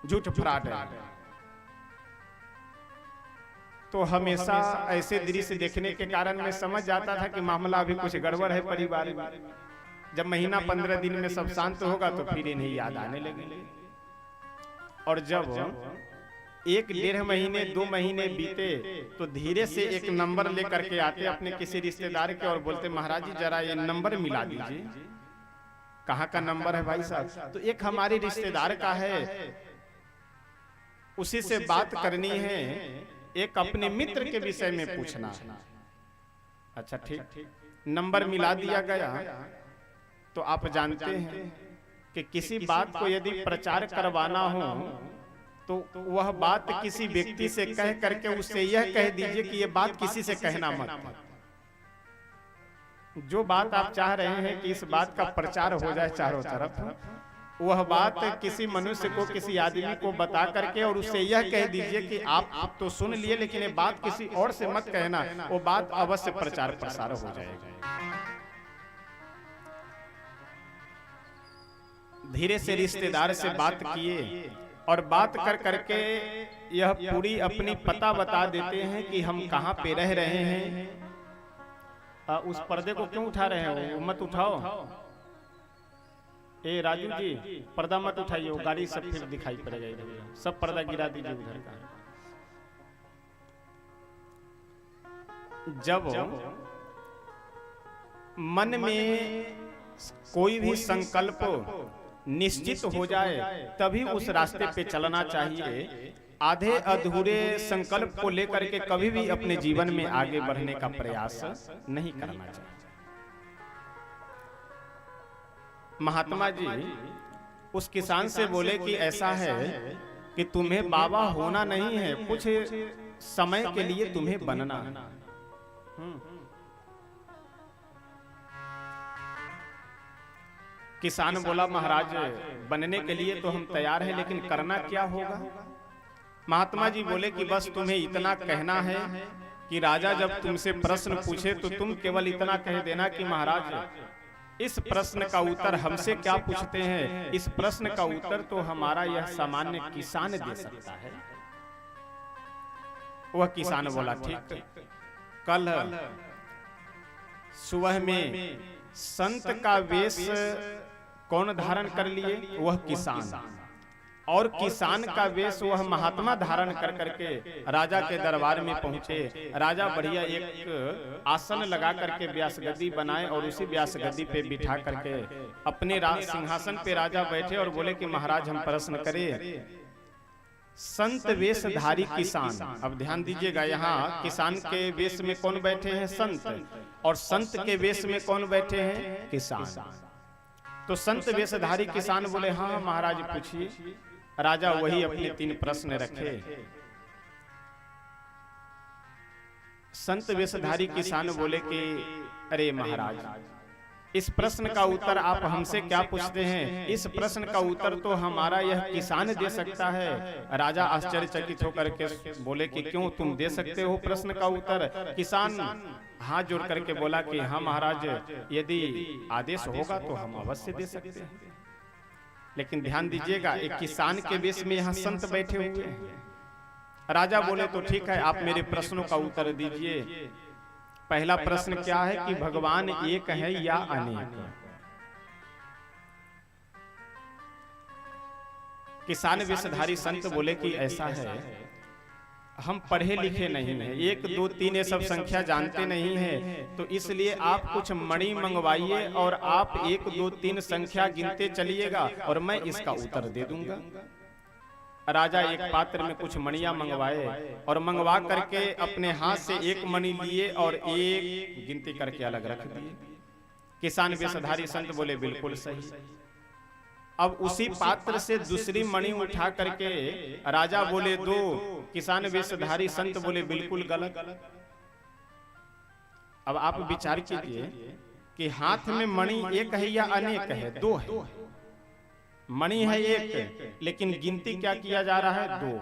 झूठ फराड है। तो हमेशा ऐसे दृश्य देखने के कारण मैं समझ जाता था कि मामला अभी कुछ गड़बड़ है परिवार में। जब महीना 15 दिन में सब शांत होगा तो फिर इन्हें याद आने लगेंगे। और जब 1-1.5 महीने 2 महीने बीते तो धीरे से एक नंबर लेकर के आते अपने किसी रिश्तेदार के और बोलते, महाराज जी जरा ये नंबर मिला दीजिए। कहाँ का नंबर है भाई साहब? तो एक हमारे रिश्तेदार का है, उसी से बात करनी है, एक अपने मित्र के विषय में पूछना है। अच्छा ठीक, नंबर मिला दिया गया। तो आप जानते हैं कि किसी बात को यदि प्रचार करवाना हो तो वह बात किसी व्यक्ति से कह करके उससे यह कह दीजिए कि यह बात किसी से कहना मत। जो बात आप चाह रहे हैं कि इस बात का प्रचार हो जाए चारों तरफ, वह बात किसी मनुष्य को, किसी आदमी को बता करके और उससे यह कह दीजिए कि आप तो सुन लिए, लेकिन ये बात किसी और से मत कहना, वो बात अवश्य प्रचार प्रसार हो जाएगा। धीरे से रिश्तेदार से बात किए और बात कर करके यह पूरी अपनी पता बता देते हैं कि हम कहाँ पे रह रहे हैं। उस पर्दे को क्यों उठा रहे हैं? वो मत उठाओ। ए राजू जी, पर्दा मत उठाइए, वो गाड़ी सब फिर दिखाई पड़ेगा इधर। सब पर्दा गिरा दीजिए उधर का। जब मन में कोई भी संकल्प निश्चित हो जाए तभी उस रास्ते पे चलना चाहिए। आधे अधूरे संकल्प को लेकर के कभी भी अपने जीवन में आगे बढ़ने का प्रयास नहीं करना चाहिए। महात्मा जी उस किसान से बोले कि ऐसा है कि तुम्हें बाबा होना नहीं है, कुछ समय के लिए तुम्हें बनना। किसान बोला, महाराज बनने के लिए तो हम तैयार हैं, लेकिन करना क्या होगा? महात्मा जी बोले कि बस तुम्हें इतना कहना है कि राजा जब तुमसे प्रश्न पूछे तो तुम केवल इतना कह देना कि महाराज इस प्रश्न का उत्तर हमसे क्या पूछते हैं, इस प्रश्न का उत्तर तो हमारा यह सामान्य किसान दे सकता है। वह किसान बोला, ठीक। कल सुबह में संत का वेश कौन धारण कर लिए? वह किसान। और किसान का वेश वह महात्मा धारण कर करके राजा के दरबार में पहुंचे। राजा बढ़िया एक आसन लगा करके व्यास गद्दी बनाए और उसी व्यास गद्दी पे बिठा करके अपने सिंहासन पे राजा बैठे और बोले कि महाराज हम प्रश्न करें। संत वेशधारी किसान, अब ध्यान दीजिएगा, यहाँ किसान के वेश में कौन बैठे हैं? संत। और संत के वेश में कौन बैठे हैं? किसान। तो संत वेशधारी किसान बोले, हाँ महाराज पूछिए। राजा वही अपने 3 प्रश्न रखे। संत वेशधारी किसान बोले कि अरे महाराज इस प्रश्न का उत्तर आप हमसे क्या पूछते हैं? इस प्रश्न का उत्तर तो हमारा यह किसान दे सकता है। राजा आश्चर्यचकित होकर के बोले कि क्यों, तुम दे सकते हो प्रश्न का उत्तर? किसान हाथ जोड़ करके बोला कि हाँ महाराज, यदि आदेश होगा तो हम अवश्य दे सकते हैं। लेकिन ध्यान दीजिएगा, एक किसान के वेश में यहाँ संत बैठे हुए हैं। राजा बोले तो ठीक है, आप मेरे प्रश्नों का उत्तर दीजिए। पहला प्रश्न क्या है कि भगवान एक है या अनेक? किसान वेशधारी संत बोले कि ऐसा है, हम पढ़े लिखे नहीं हैं, 1 2 3 ये सब संख्या जानते नहीं हैं, तो इसलिए आप कुछ मणि मंगवाइए और आप 1 2 3 संख्या गिनते चलिएगा और मैं इसका उत्तर दे दूंगा। राजा एक पात्र में कुछ मणियां मंगवाए और मंगवा करके अपने हाथ से एक मणि लिए और एक गिनती करके अलग रख दिए। किसान वेशधारी संत बोले बिल्कुल सही। अब उसी पात्र से दूसरी मणि उठा करके राजा बोले 2, किसान वेशधारी संत बोले बिल्कुल गलत। अब आप विचार कीजिए कि हाथ में मणि एक है या अनेक है? 2 है। मणि है 1, लेकिन गिनती क्या किया जा रहा है? 2।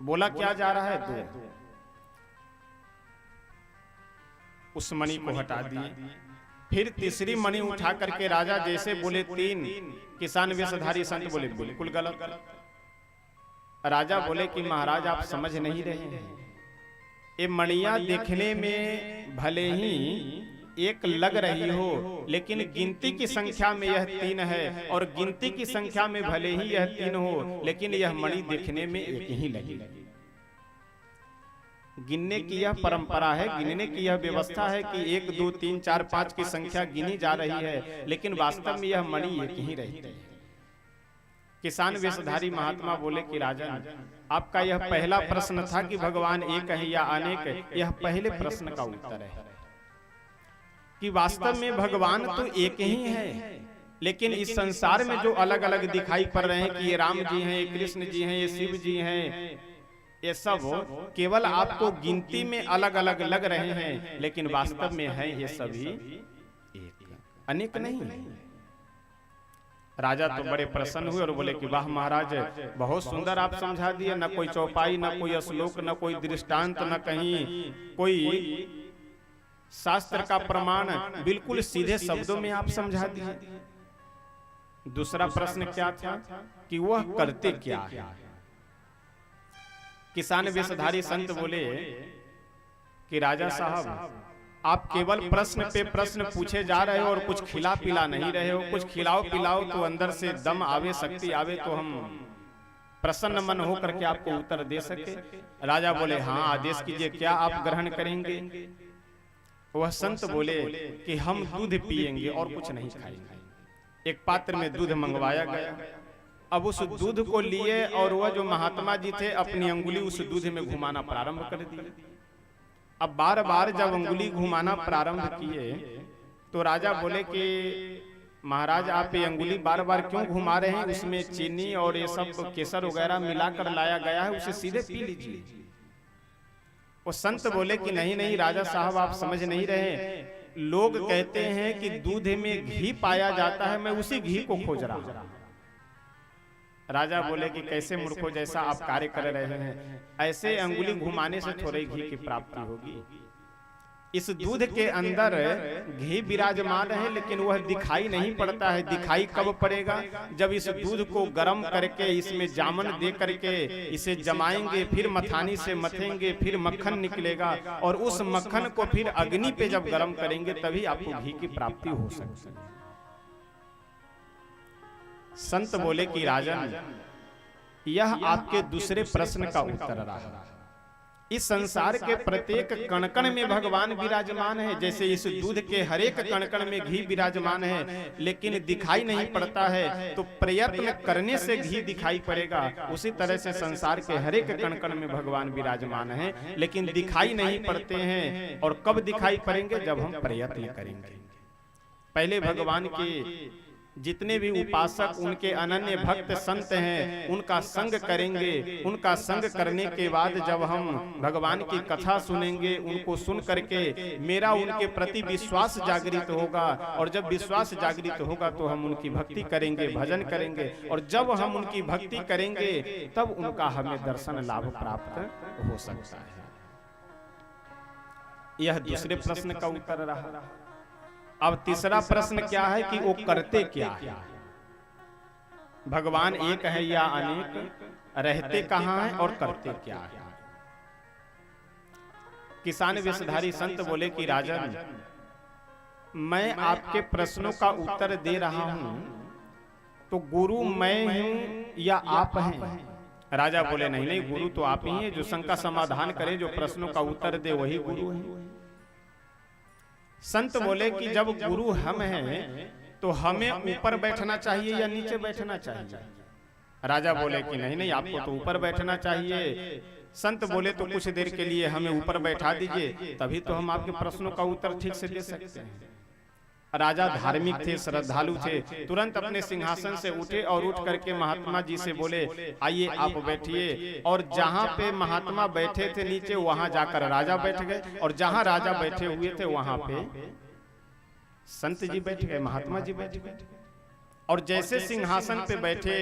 बोला क्या जा रहा है? 2। उस मणि को हटा दिए, फिर तीसरी मणि उठा करके राजा जैसे बोले 3, किसान वेशधारी संत बोले बिल्कुल गलत। राजा बोले कि महाराज आप समझ नहीं रहे हैं, ये मणियां देखने में भले ही एक लग रही हो, लेकिन गिनती की संख्या में यह 3 है, और गिनती की संख्या में भले ही यह 3 हो, लेकिन यह मणि देखने में एक ही लगी। गिनने की यह परंपरा है, गिनने की यह व्यवस्था है कि 1 2 3 4 5 की संख्या गिनी जा रही है, लेकिन वास्तव में यह मणि एक ही रहती है। किसान वेशधारी महात्मा बोले कि राजन, आपका यह पहला प्रश्न था कि भगवान एक है या अनेक, यह पहले प्रश्न का उत्तर है कि वास्तव में भगवान तो एक ही है, लेकिन इस संसार में जो अलग अलग दिखाई पड़ रहे हैं कि ये राम जी हैं, ये कृष्ण जी हैं, ये शिव जी हैं, ये सब केवल आपको गिनती में अलग अलग लग रहे हैं, लेकिन वास्तव में है ये सभी एक, अनेक नहीं है। राजा तो बड़े प्रसन्न हुए और बोले कि वाह महाराज, बहुत सुंदर आप समझा दिए, न कोई चौपाई, न कोई श्लोक, न कोई दृष्टांत, न कहीं कोई शास्त्र का प्रमाण, बिल्कुल सीधे शब्दों में आप समझा दिए। दूसरा प्रश्न क्या था कि वह करते क्या है? किसान वेशधारी संत बोले कि राजा साहब, आप केवल प्रश्न पे प्रश्न पूछे जा रहे हो और कुछ खिला पिला नहीं रहे हो। कुछ खिलाओ पिलाओ तो अंदर से दम आवे, शक्ति आवे, तो हम प्रसन्न मन हो करके आपको उत्तर दे सके। राजा बोले हाँ, आदेश कीजिए, क्या आप ग्रहण करेंगे? वह संत बोले कि हम दूध पिएंगे और कुछ नहीं खाएंगे। एक पात्र में दूध मंगवाया गया। अब उस दूध को लिए और वह जो महात्मा जी थे अपनी अंगुली उस दूध में घुमाना प्रारंभ कर दी। अब बार बार जब अंगुली घुमाना प्रारंभ किए तो राजा बोले कि महाराज, आप ये अंगुली बार बार क्यों घुमा रहे हैं? उसमें चीनी और ये सब केसर वगैरह मिलाकर लाया गया है, उसे सीधे पी लीजिए। वो संत बोले कि नहीं नहीं राजा साहब, आप समझ नहीं रहे। लोग कहते हैं कि दूध में घी पाया जाता है, मैं उसी घी को खोज रहा हूं। राजा बोले कि कैसे मूर्खों, जैसा आप कार्य कर रहे हैं, ऐसे अंगुली घुमाने से थोड़े घी की प्राप्ति होगी। इस दूध के अंदर घी विराजमान है, लेकिन वह दिखाई नहीं पड़ता है। दिखाई कब पड़ेगा? जब इस दूध को गर्म करके इसमें जामन दे करके इसे जमाएंगे, फिर मथानी से मथेंगे, फिर मक्खन निकलेगा, और उस मक्खन को फिर अग्नि पे जब गर्म करेंगे तभी आपको घी की प्राप्ति हो सकती है। संत बोले कि राजन, यह आपके दूसरे प्रश्न का उत्तर रहा। इस संसार के प्रत्येक कण कण में भगवान विराजमान है। जैसे इस दूध के हर एक कण कण में घी विराजमान है, लेकिन दिखाई नहीं पड़ता है, तो प्रयत्न करने से घी दिखाई पड़ेगा। उसी तरह से संसार के हर एक कण कण में भगवान विराजमान है, लेकिन दिखाई नहीं पड़ते हैं। और कब दिखाई पड़ेंगे? जब हम प्रयत्न करेंगे। पहले भगवान की जितने भी उपासक उनके अनन्य भक्त संत हैं उनका संग करेंगे। उनका संग करने के बाद जब हम भगवान की कथा सुनेंगे, उनको सुन करके मेरा उनके प्रति विश्वास जागृत होगा, और जब विश्वास जागृत होगा तो हम उनकी भक्ति करेंगे, भजन करेंगे, और जब हम उनकी भक्ति करेंगे तब उनका हमें दर्शन लाभ प्राप्त हो सकता है। यह दूसरे प्रश्न का उत्तर रहा। अब तीसरा प्रश्न क्या है कि वो करते क्या है? भगवान एक है या अनेक, रहते कहां हैं और करते क्या है? किसान वेशधारी संत बोले कि राजन, मैं आपके प्रश्नों का उत्तर दे रहा हूं तो गुरु मैं हूं या आप हैं? राजा बोले नहीं नहीं, गुरु तो आप ही हैं, जो शंका समाधान करे, जो प्रश्नों का उत्तर दे वही गुरु है। संत बोले कि जब गुरु हम हैं तो हमें ऊपर बैठना चाहिए या नीचे बैठना चाहिए? राजा बोले कि नहीं नहीं, आपको तो ऊपर बैठना चाहिए। संत बोले तो कुछ देर के लिए हमें ऊपर बैठा दीजिए, तभी तो हम आपके प्रश्नों का उत्तर ठीक से दे सकते हैं। राजा धार्मिक थे, श्रद्धालु थे, तुरंत अपने सिंहासन से उठे और उठ करके महात्मा जी से बोले आइए आप बैठिए। और जहां पे महात्मा बैठे थे नीचे, वहां जाकर राजा बैठ गए, और जहां राजा बैठे हुए थे वहां पे संत जी बैठ गए, महात्मा जी बैठ गए। और जैसे सिंहासन पे बैठे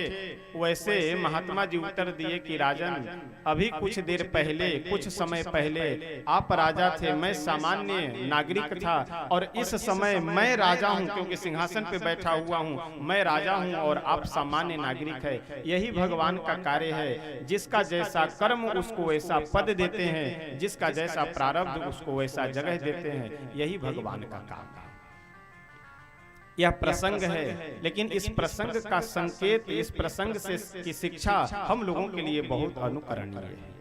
वैसे महात्मा जी उत्तर दिए कि राजन, अभी कुछ देर पहले, कुछ समय पहले आप राजा थे, मैं सामान्य नागरिक था, और इस समय मैं राजा हूं, क्योंकि सिंहासन पे बैठा हुआ हूं, मैं राजा हूं और आप सामान्य नागरिक है। यही भगवान का कार्य है, जिसका जैसा कर्म उसको वैसा पद देते हैं, जिसका जैसा प्रारब्ध उसको वैसा जगह देते हैं। यही भगवान का काम है। यह प्रसंग है, लेकिन इस प्रसंग का संकेत, इस प्रसंग से की शिक्षा हम लोगों के लिए बहुत अनुकरणीय है।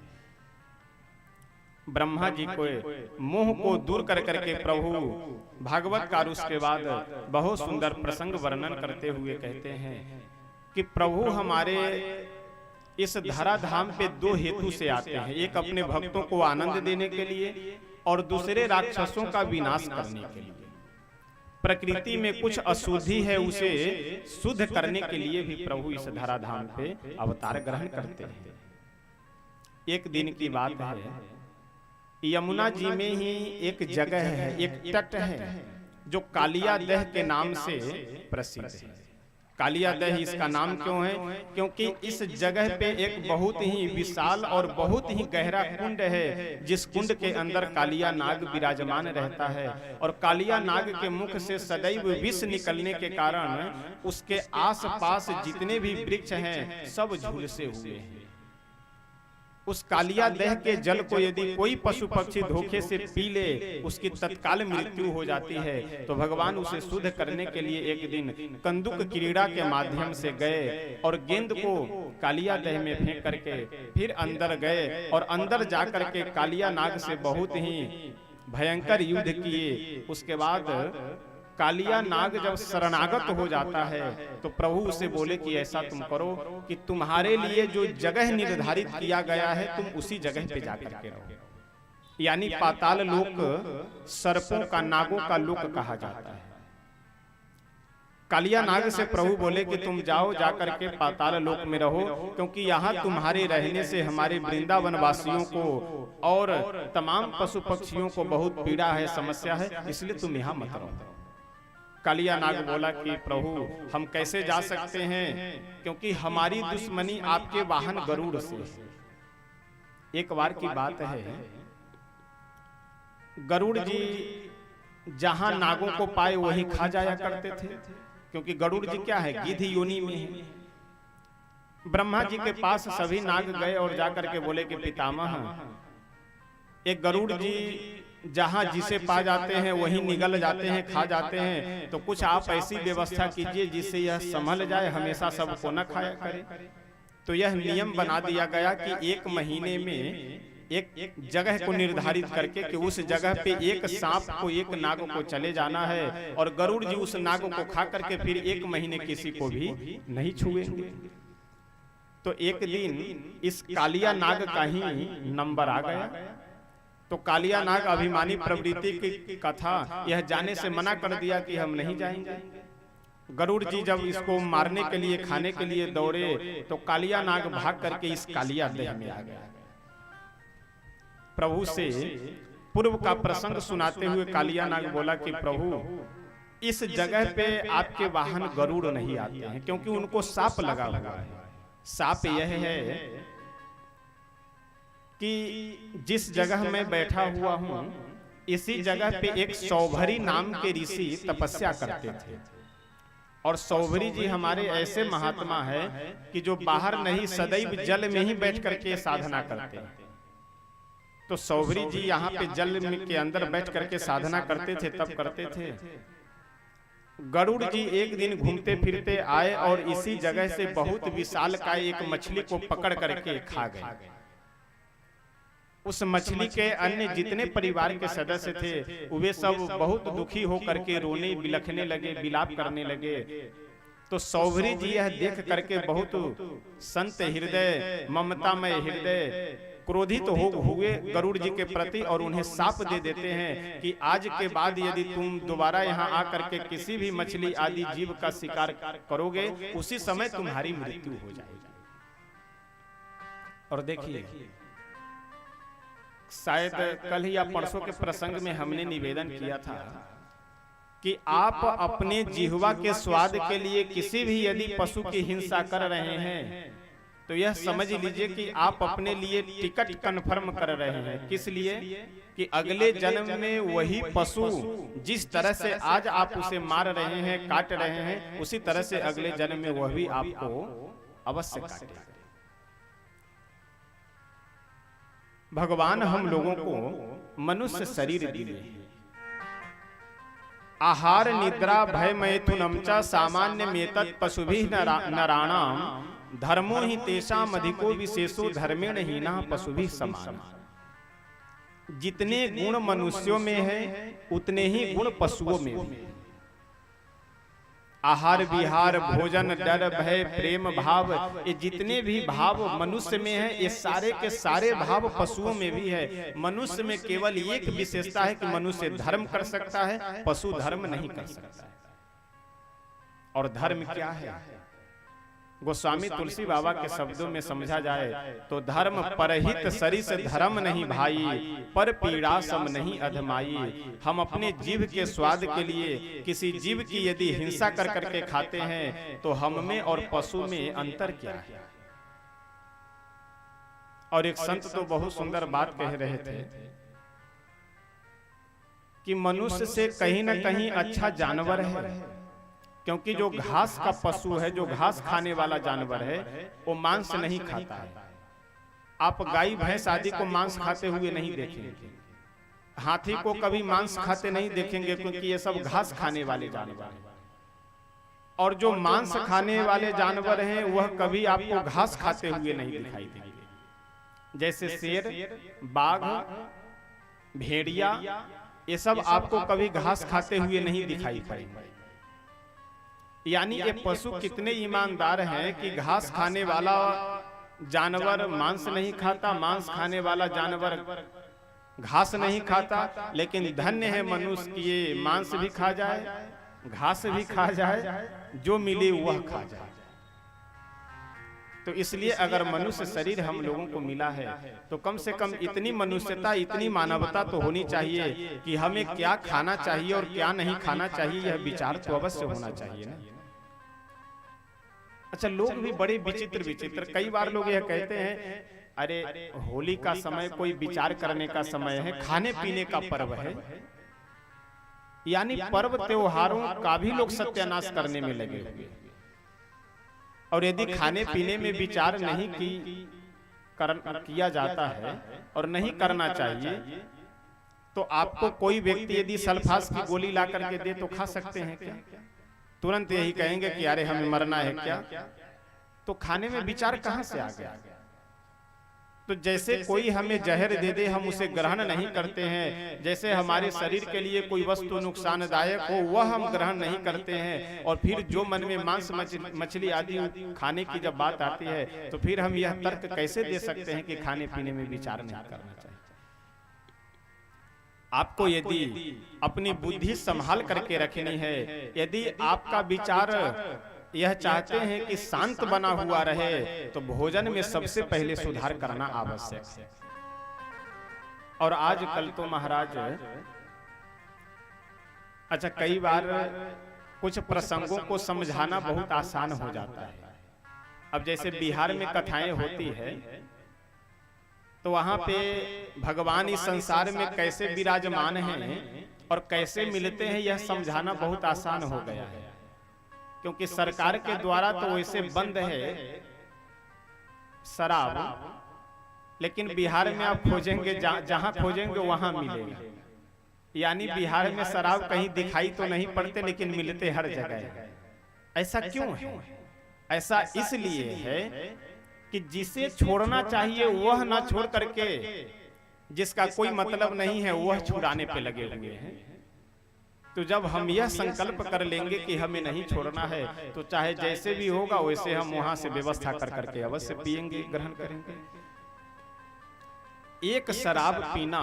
ब्रह्मा जी को मोह को दूर कर करके प्रभु भागवत कार उसके बाद बहुत सुंदर प्रसंग वर्णन करते हुए कहते हैं कि प्रभु हमारे इस धराधाम पे दो हेतु से आते हैं। एक अपने भक्तों को आनंद देने के लिए, और दूसरे राक्षसों का विनाश करने के लिए। प्रकृति में कुछ अशुद्धि है, उसे शुद्ध करने के लिए भी प्रभु इस धराधाम पे अवतार ग्रहण करते हैं। एक दिन की बात है, यमुना जी में ही एक जगह है, एक तट है जो कालिया दह के नाम से प्रसिद्ध है। कालिया दह इसका नाम क्यों है? क्योंकि इस जगह पे एक बहुत ही विशाल और बहुत ही गहरा कुंड है, जिस कुंड के अंदर कालिया नाग विराजमान रहता है, और कालिया नाग के मुख से सदैव विष निकलने के कारण उसके आसपास जितने भी वृक्ष हैं सब झुलसे हुए हैं। उस कालिया दह के जल को यदि कोई पशु पक्षी धोखे से पी ले, उसकी तत्काल मृत्यु हो जाती है। तो भगवान उसे शुद्ध करने के लिए एक दिन कंदुक क्रीड़ा के माध्यम से गए और गेंद को कालिया दह में फेंक करके फिर अंदर गए, और अंदर जाकर के कालिया नाग से बहुत ही भयंकर युद्ध किए। उसके बाद कालिया नाग जब शरणागत हो जाता है तो प्रभु उसे बोले कि ऐसा तुम करो कि तुम्हारे लिए जो जगह निर्धारित किया गया है तुम उसी जगह पे जाकर के रहो। यानी पाताल लोक सर्पों का, नागों का लोक कहा जाता है। कालिया नाग से प्रभु बोले कि तुम जाओ, जाकर के पाताल लोक में रहो, क्योंकि यहाँ तुम्हारे रहने से हमारे वृंदावन वासियों को और तमाम पशु पक्षियों को बहुत पीड़ा है, समस्या है, इसलिए तुम यहाँ मत रहो। कालिया नाग बोला कि प्रभु हम कैसे जा सकते हैं, क्योंकि हमारी दुश्मनी आपके वाहन गरुड़ से। एक बार की बात है, गरुड़ जी जहां नागों को पाए वही खा जाया करते थे, क्योंकि गरुड़ जी क्या है, गिद्ध योनि में है। ब्रह्मा जी के पास सभी नाग गए और जाकर के बोले कि पितामह, एक गरुड़ जी जहां जिसे पा जाते हैं वहीं निगल जाते हैं, खा जाते हैं, तो कुछ आप ऐसी व्यवस्था कीजिए जिससे यह संभल जाए, हमेशा सबको न खाया करे। तो यह नियम बना दिया गया कि एक महीने में एक जगह को निर्धारित करके कि उस जगह पे एक सांप को, एक नाग को चले जाना है, और गरुड़ जी उस नाग को खा करके फिर एक महीने किसी को भी नहीं छुएंगे। तो एक दिन इस कालिया नाग का ही नंबर आ गया। तो कालिया नाग अभिमानी प्रवृत्ति की कथा यह जाने से मना कर दिया कि हम नहीं जाएंगे। गरुड़ जी जब इसको मारने के लिए, खाने के लिए दौड़े तो कालिया नाग भाग करके इस कालिया देह में आ गया। प्रभु से पूर्व का प्रसंग सुनाते हुए कालिया नाग बोला कि प्रभु, इस जगह पे आपके वाहन गरुड़ नहीं आते हैं, क्योंकि उनको सांप लगा हुआ है। सांप यह है कि जिस जगह मैं बैठा हुआ हूं, इसी जगह पे एक सौभरी नाम के ऋषि तपस्या करते थे। और सौभरी जी हमारे ऐसे महात्मा है कि जो बाहर नहीं, सदैव जल में ही बैठ करके साधना करते हैं। तो सौभरी जी यहाँ पे जल के अंदर बैठ करके साधना करते थे, तब करते थे। गरुड़ जी एक दिन घूमते फिरते आए और इसी जगह से बहुत विशाल का एक मछली को पकड़ करके खा गए। उस मछली के अन्य जितने परिवार के सदस्य थे वे सब बहुत दुखी होकर के रोने बिलखने लगे, विलाप करने लगे। तो सौभरी जी यह देख करके बहुत संत हृदय, ममतामय हृदय, क्रोधित तो हुए गरुड़ जी के प्रति और उन्हें शाप दे देते हैं कि आज के बाद यदि तुम दोबारा यहाँ आकर के किसी भी मछली आदि जीव का शिकार करोगे, उसी समय तुम्हारी मृत्यु हो जाएगी। और देखिए, शायद कल ही या परसों के प्रसंग में हमने निवेदन किया था कि आप अपने जिह्वा के स्वाद के लिए किसी भी यदि पशु की हिंसा कर रहे हैं तो यह समझ लीजिए कि आप अपने लिए टिकट कन्फर्म कर रहे हैं। किस लिए? कि अगले जन्म में वही पशु जिस तरह से आज आप उसे मार रहे हैं, काट रहे हैं, उसी तरह से अगले जन्म में वह भी आपको अवश्य काटेगा। भगवान हम लोगों को मनुष्य शरीर दिए, आहार निद्रा भय मैथुनम च सामान्य मेतत् पशुभिः नराणाम धर्मो ही तेषाम अधिको विशेषो धर्मेण हीना पशुभिः समान। जितने गुण मनुष्यों में है उतने ही गुण पशुओं में भी। आहार विहार भोजन डर भय प्रेम भाव, ये जितने भी भाव मनुष्य में है ये सारे के सारे भाव पशुओं में भी है। मनुष्य में केवल एक विशेषता है कि मनुष्य धर्म कर सकता है, पशु धर्म नहीं कर सकता। और धर्म क्या है? गोस्वामी तुलसी बाबा के शब्दों में समझा जाए तो धर्म परहित सरिस धर्म नहीं भाई, पर पीड़ा सम नहीं अधमाई। हम अपने जीव के स्वाद के लिए किसी जीव की यदि हिंसा कर करके खाते हैं तो हम में और पशु में अंतर क्या है? और एक संत तो बहुत सुंदर बात कह रहे थे कि मनुष्य से कहीं ना कहीं अच्छा जानवर है, क्योंकि जो घास का पशु है, जो घास खाने वाला जानवर है, वो मांस नहीं खाता है। आप गाय भैंस आदि को मांस खाते हुए नहीं देखेंगे, हाथी को कभी मांस खाते नहीं देखेंगे, क्योंकि ये सब घास खाने वाले जानवर हैं। और जो मांस खाने वाले जानवर हैं वह कभी आपको घास खाते हुए नहीं दिखाई देंगे। जैसे शेर, बाघ, भेड़िया, ये सब आपको कभी घास खाते हुए नहीं दिखाई पड़ेंगे। यानी ये पशु कितने ईमानदार हैं कि घास खाने वाला जानवर मांस नहीं खाता, मांस खाने वाला जानवर घास नहीं खाता। लेकिन धन्य है मनुष्य कि ये मांस भी खा जाए, घास भी खा जाए, जो मिले वह खा जाए। तो इसलिए अगर मनुष्य शरीर हम लोगों को मिला है तो कम से कम इतनी मनुष्यता, इतनी मानवता तो होनी चाहिए कि हमें क्या खाना चाहिए और क्या नहीं खाना चाहिए, यह विचार तो अवश्य होना चाहिए ना। अच्छा, लोग भी बड़े विचित्र कई बार लोग यह कहते हैं, अरे होली का समय कोई विचार करने का समय है, खाने पीने का पर्व है। यानी पर्व त्योहारों का भी लोग सत्यानाश करने में लगे हुए। और यदि खाने पीने में विचार नहीं किया जाता है और नहीं करना चाहिए, तो आपको कोई व्यक्ति यदि सल्फास की गोली ला करके दे तो खा सकते हैं क्या? तुरंत यही कहेंगे कि अरे हमें मरना है क्या? तो खाने में विचार कहां से आ गया? तो जैसे कोई हमें जहर दे दे हम उसे ग्रहण नहीं करते हैं, जैसे हमारे शरीर के लिए कोई वस्तु नुकसानदायक हो वह हम ग्रहण नहीं करते हैं, और फिर जो मन में मांस मछली आदि खाने की जब बात आती है तो फिर हम यह तर्क कैसे दे सकते हैं कि खाने पीने में विचार नहीं करना चाहिए? आपको यदि अपनी बुद्धि संभाल करके रखनी है, यदि आपका विचार यह चाहते हैं कि शांत बना हुआ रहे, तो भोजन में सबसे पहले सुधार करना आवश्यक है। और आजकल तो महाराज अच्छा, कई बार कुछ प्रसंगों को समझाना बहुत आसान हो जाता है। अब जैसे बिहार में कथाएं होती है, तो वहां पे भगवान इस संसार में कैसे विराजमान हैं और कैसे मिलते हैं, यह समझाना बहुत आसान हो गया है, क्योंकि सरकार के द्वारा तो वैसे बंद है शराब, लेकिन बिहार में आप खोजेंगे, जहां खोजेंगे वहां मिलेगा। यानी बिहार में शराब कहीं दिखाई तो नहीं पड़ते, लेकिन मिलते हर जगह। ऐसा क्यों है? ऐसा इसलिए है कि जिसे छोड़ना चाहिए वह ना छोड़ करके जिसका कोई मतलब नहीं है वह छुड़ाने पे लगे हुए हैं। तो जब हम यह संकल्प कर लेंगे कि हमें नहीं छोड़ना है, तो चाहे जैसे भी होगा वैसे हम वहां से व्यवस्था कर करके अवश्य पिएंगे, ग्रहण करेंगे। एक शराब पीना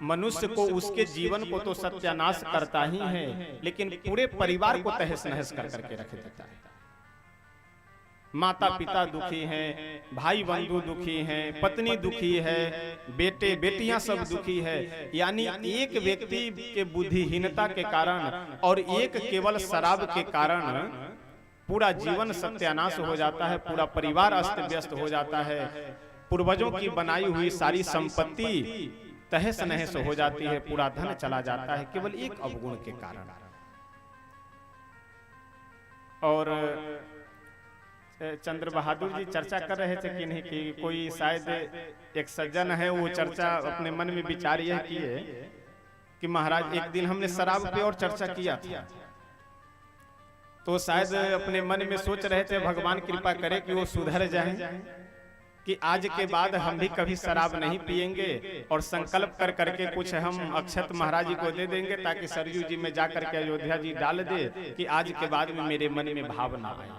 मनुष्य को, उसके जीवन को तो सत्यानाश करता ही है, लेकिन पूरे परिवार को तहस नहस कर करके रख देता है। माता पिता दुखी हैं, भाई बंधु दुखी हैं, पत्नी दुखी है, बेटे बेटियां सब दुखी है। यानी एक व्यक्ति के बुद्धिहीनता के कारण और एक केवल शराब के कारण पूरा जीवन सत्यानाश हो जाता है, पूरा परिवार अस्त व्यस्त हो जाता है, पूर्वजों की बनाई हुई सारी संपत्ति तहस नहस हो जाती है, पूरा धन चला जाता है केवल एक अवगुण के कारण। और चंद्र बहादुर जी चर्चा कर रहे थे कि नहीं, कि कोई शायद एक सज्जन है, वो चर्चा अपने मन में विचार यह किए कि महाराज एक दिन हमने शराब पे और चर्चा किया था, तो शायद अपने मन में सोच रहे थे भगवान कृपा करे कि वो सुधर जाए, कि आज के बाद हम भी कभी शराब नहीं पिएंगे, और संकल्प कर करके कुछ हम अक्षत महाराज जी को दे देंगे, ताकि सरयू जी में जाकर के अयोध्या जी डाल दे कि आज के बाद में मेरे मन में भाव ना आए।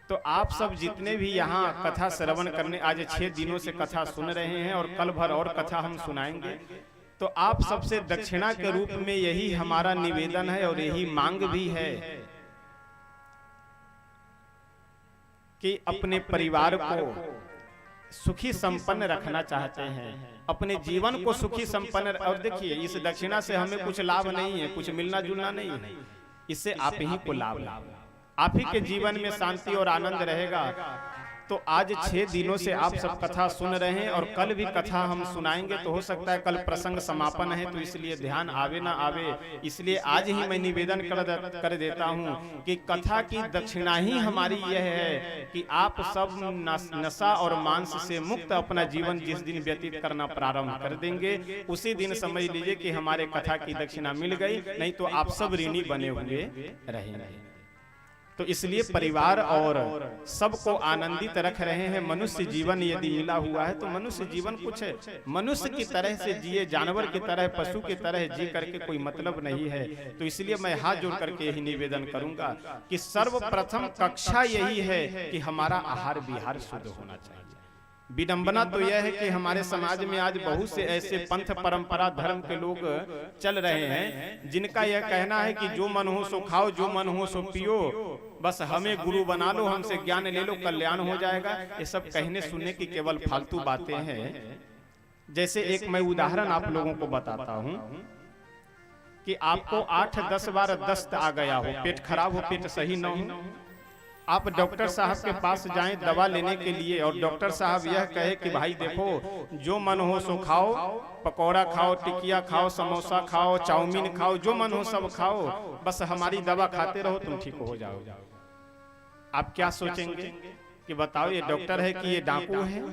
तो आप सब जितने भी यहाँ कथा श्रवण करने आज 6 दिनों से कथा सुन रहे हैं, और कल भर और कथा हम सुनाएंगे, तो आप सबसे दक्षिणा के रूप में यही हमारा निवेदन है और यही मांग भी है कि अपने परिवार को सुखी संपन्न रखना चाहते हैं, अपने जीवन को सुखी संपन्न। और देखिए, इस दक्षिणा से हमें कुछ लाभ नहीं है, कुछ मिलना जुलना नहीं है, इससे आप ही को लाभ, आप ही के जीवन में शांति और आनंद रहेगा। तो आज 6 दिनों से आप सब कथा सुन रहे हैं, और कल भी कथा हम सुनाएंगे, तो हो सकता है कल प्रसंग समापन है, तो इसलिए ध्यान आवे ना आवे, इसलिए आज ही मैं निवेदन कर देता हूं कि कथा की दक्षिणा ही हमारी यह है कि आप सब नशा और मांस से मुक्त अपना जीवन जिस दिन व्यतीत करना प्रारंभ कर देंगे, उसी दिन समझ लीजिए कि हमारे कथा की दक्षिणा मिल गई, नहीं तो आप सब ऋणी बने हुए रहेंगे। तो इसलिए परिवार और सबको आनंदित रख रहे हैं। मनुष्य जीवन यदि मिला हुआ है, तो मनुष्य जीवन कुछ मनुष्य की तरह से जिए, जानवर की तरह, पशु की तरह जी करके कोई मतलब नहीं है। तो इसलिए मैं हाथ जोड़ करके यही निवेदन करूंगा कि सर्वप्रथम कक्षा यही है कि हमारा आहार विहार शुद्ध होना चाहिए। विडंबना तो यह है कि हमारे समाज में आज बहुत से ऐसे पंथ परंपरा धर्म के लोग चल रहे हैं, जिनका यह कहना है कि जो मन हो सो खाओ, जो मन हो सो पियो, बस हमें गुरु बना लो, हमसे ज्ञान ले लो, कल्याण हो जाएगा। ये सब कहने सुनने की केवल फालतू बातें हैं। जैसे एक मैं उदाहरण आप लोगों को बताता हूं कि आपको 8-10 बार दस्त आ गया हो, पेट खराब हो, पेट सही न हो, आप डॉक्टर साहब के पास जाएं दवा लेने के लिए, और डॉक्टर साहब यह कहे कि भाई देखो, जो मन हो सो खाओ, पकौड़ा खाओ, टिकिया खाओ, समोसा खाओ, चाउमीन खाओ, जो मन हो सब खाओ, बस हमारी दवा खाते रहो, तुम ठीक हो जाओ। आप क्या सोचेंगे कि बताओ, ये डॉक्टर है कि ये डाकू है?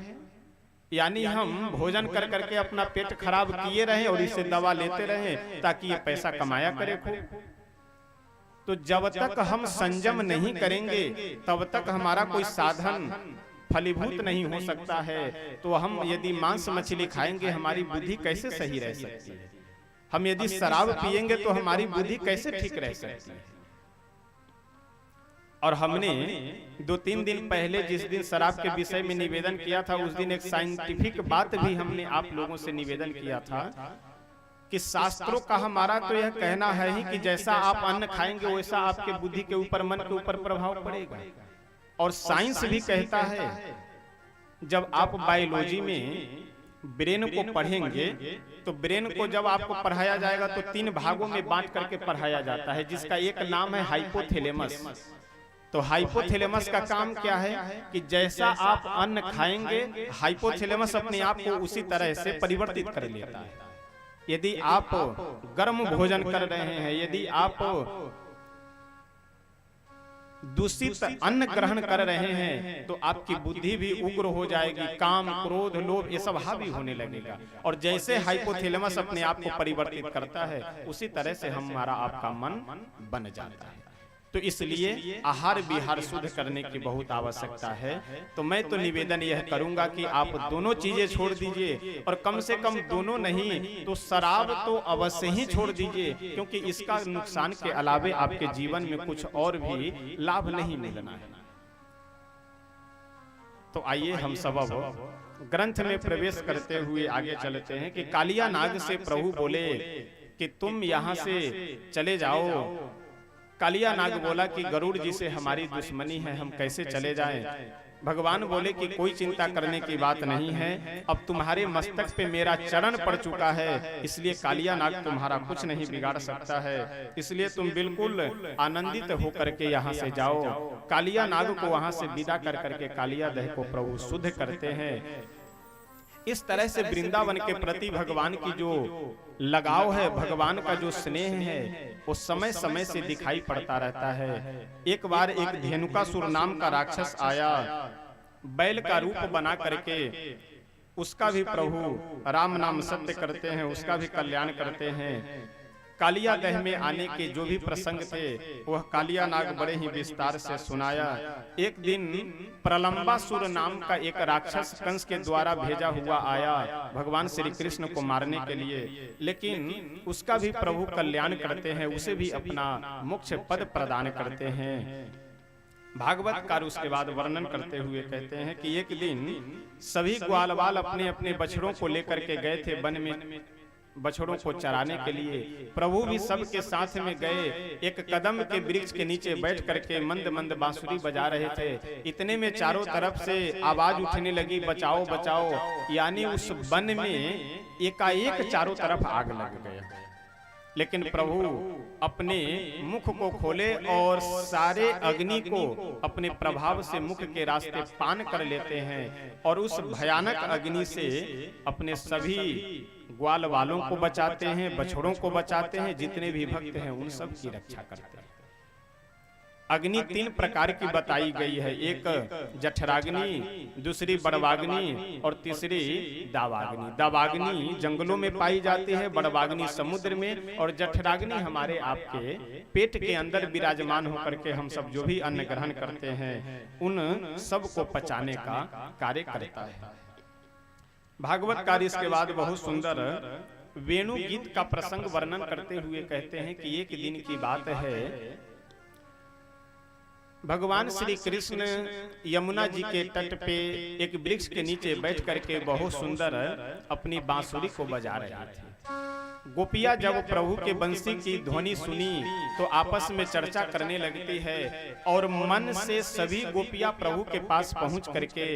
यानी हम भोजन कर करके अपना पेट खराब किए रहे और इससे दवा लेते रहे ताकि ये पैसा कमाया करे खूब। तो जब तक हम संयम नहीं करेंगे, तब तक हमारा कोई साधन फलीभूत नहीं हो सकता है। तो हम यदि मांस मछली खाएंगे, हमारी बुद्धि कैसे सही रह सकती है? हम यदि शराब पिएंगे तो हमारी बुद्धि कैसे ठीक रह सकती है? और हमने 2-3 दिन पहले जिस दिन शराब के विषय में निवेदन किया था, उस दिन एक साइंटिफिक बात भी हमने आप लोगों से निवेदन किया था कि शास्त्रों का हमारा तो यह कहना है ही कि जैसा आप अन्न खाएंगे वैसा आपके बुद्धि के ऊपर, मन के ऊपर प्रभाव पड़ेगा। और साइंस भी कहता है, जब आप बायोलॉजी में ब्रेन को पढ़ेंगे तो ब्रेन को जब आपको पढ़ाया जाएगा तो 3 भागों में बांट करके पढ़ाया जाता है, जिसका एक नाम है हाइपोथैलेमस। तो हाइपोथैलेमस का काम क्या है कि जैसा आप अन्न खाएंगे हाइपोथैलेमस अपने आप को उसी तरह से परिवर्तित कर लेता है। यदि आप गर्म भोजन कर रहे हैं, यदि आप दूषित अन्न ग्रहण कर रहे हैं तो आपकी बुद्धि भी उग्र हो जाएगी, काम, क्रोध, लोभ ये सब हावी होने लगेगा। और जैसे हाइपोथैलेमस अपने आप को परिवर्तित करता है उसी तरह से हमारा आपका मन बन जाता है। तो इसलिए आहार विहार शुद्ध करने की बहुत आवश्यकता है। तो मैं तो निवेदन यह करूंगा कि आप दोनों चीजें छोड़ दीजिए, और कम से कम दोनों नहीं तो शराब तो अवश्य ही छोड़ दीजिए, क्योंकि इसका नुकसान के अलावे आपके जीवन में कुछ और भी लाभ नहीं मिलना है। तो आइए हम सब अब ग्रंथ में प्रवेश करते हुए आगे चलते हैं कि कालिया नाग से प्रभु बोले कि तुम यहाँ से चले जाओ। कालिया नाग बोला कि गरुड़ जी से हमारी दुश्मनी है, हम कैसे चले जाएं? भगवान बोले कि कोई चिंता करने की बात नहीं है, अब तुम्हारे मस्तक पे मेरा चरण पड़ चुका है, इसलिए कालिया नाग तुम्हारा कुछ नहीं बिगाड़ सकता है, इसलिए तुम बिल्कुल आनंदित होकर के यहाँ से जाओ। कालिया नाग को वहां से विदा कर करके कालिया दह को प्रभु शुद्ध करते हैं। इस तरह से वृंदावन के प्रति भगवान की जो लगाव है, भगवान का जो स्नेह है, वो समय समय से दिखाई पड़ता रहता है। एक बार एक धेनुकासुर नाम का राक्षस आया, बैल का रूप बना करके उसका भी प्रभु राम नाम सत्य करते हैं, उसका भी कल्याण करते हैं। कालिया दह में आने के जो भी प्रसंग थे वह कालिया नाग बड़े ही विस्तार से सुनाया। एक दिन प्रलंबासुर नाम का एक राक्षस कंस के द्वारा भेजा हुआ आया भगवान श्री कृष्ण को मारने के लिए, लेकिन उसका भी प्रभु कल्याण करते हैं, उसे भी अपना मोक्ष पद प्रदान करते हैं। भागवतकार उसके बाद वर्णन करते हुए कहते हैं कि एक दिन सभी ग्वालवाल अपने अपने बछड़ों को लेकर के गए थे वन में बछड़ों को चराने के लिए। प्रभु भी सबके साथ में गए, एक कदम के वृक्ष के नीचे बैठ करके मंद मंद बांसुरी बजा रहे थे। इतने में चारों तरफ से आवाज उठने लगी, बचाओ बचाओ, यानी उस वन में एकाएक चारों तरफ आग लग गया। लेकिन प्रभु अपने मुख को खोले और सारे अग्नि को अपने प्रभाव से मुख के रास्ते पान कर लेते हैं, और उस भयानक अग्नि से अपने सभी ग्वाल वालों को बचाते हैं, बछड़ों को बचाते हैं, जितने भी भक्त हैं उन सब की रक्षा करते हैं। अग्नि 3 प्रकार की बताई गई है, एक जठराग्नि, दूसरी बड़वाग्नि और तीसरी दावाग्नि। दावाग्नि जंगलों में पाई जाती है, बड़वाग्नि समुद्र में, और जठराग्नि हमारे आपके पेट के अंदर विराजमान होकर के हम सब जो भी अन्न ग्रहण करते हैं उन सब को पचाने का कार्य करता है। भागवतकार इसके बाद बहुत सुंदर वेणु गीत का प्रसंग वर्णन करते हुए कहते हैं कि एक दिन की बात है, भगवान श्री कृष्ण यमुना जी के तट पे एक वृक्ष के नीचे बैठ करके बहुत सुंदर अपनी बांसुरी को बजा रहे थे। गोपियां जब प्रभु के बंसी की ध्वनि सुनी तो आपस में चर्चा करने लगती है, और मन से सभी गोपियां प्रभु के पास पहुंच करके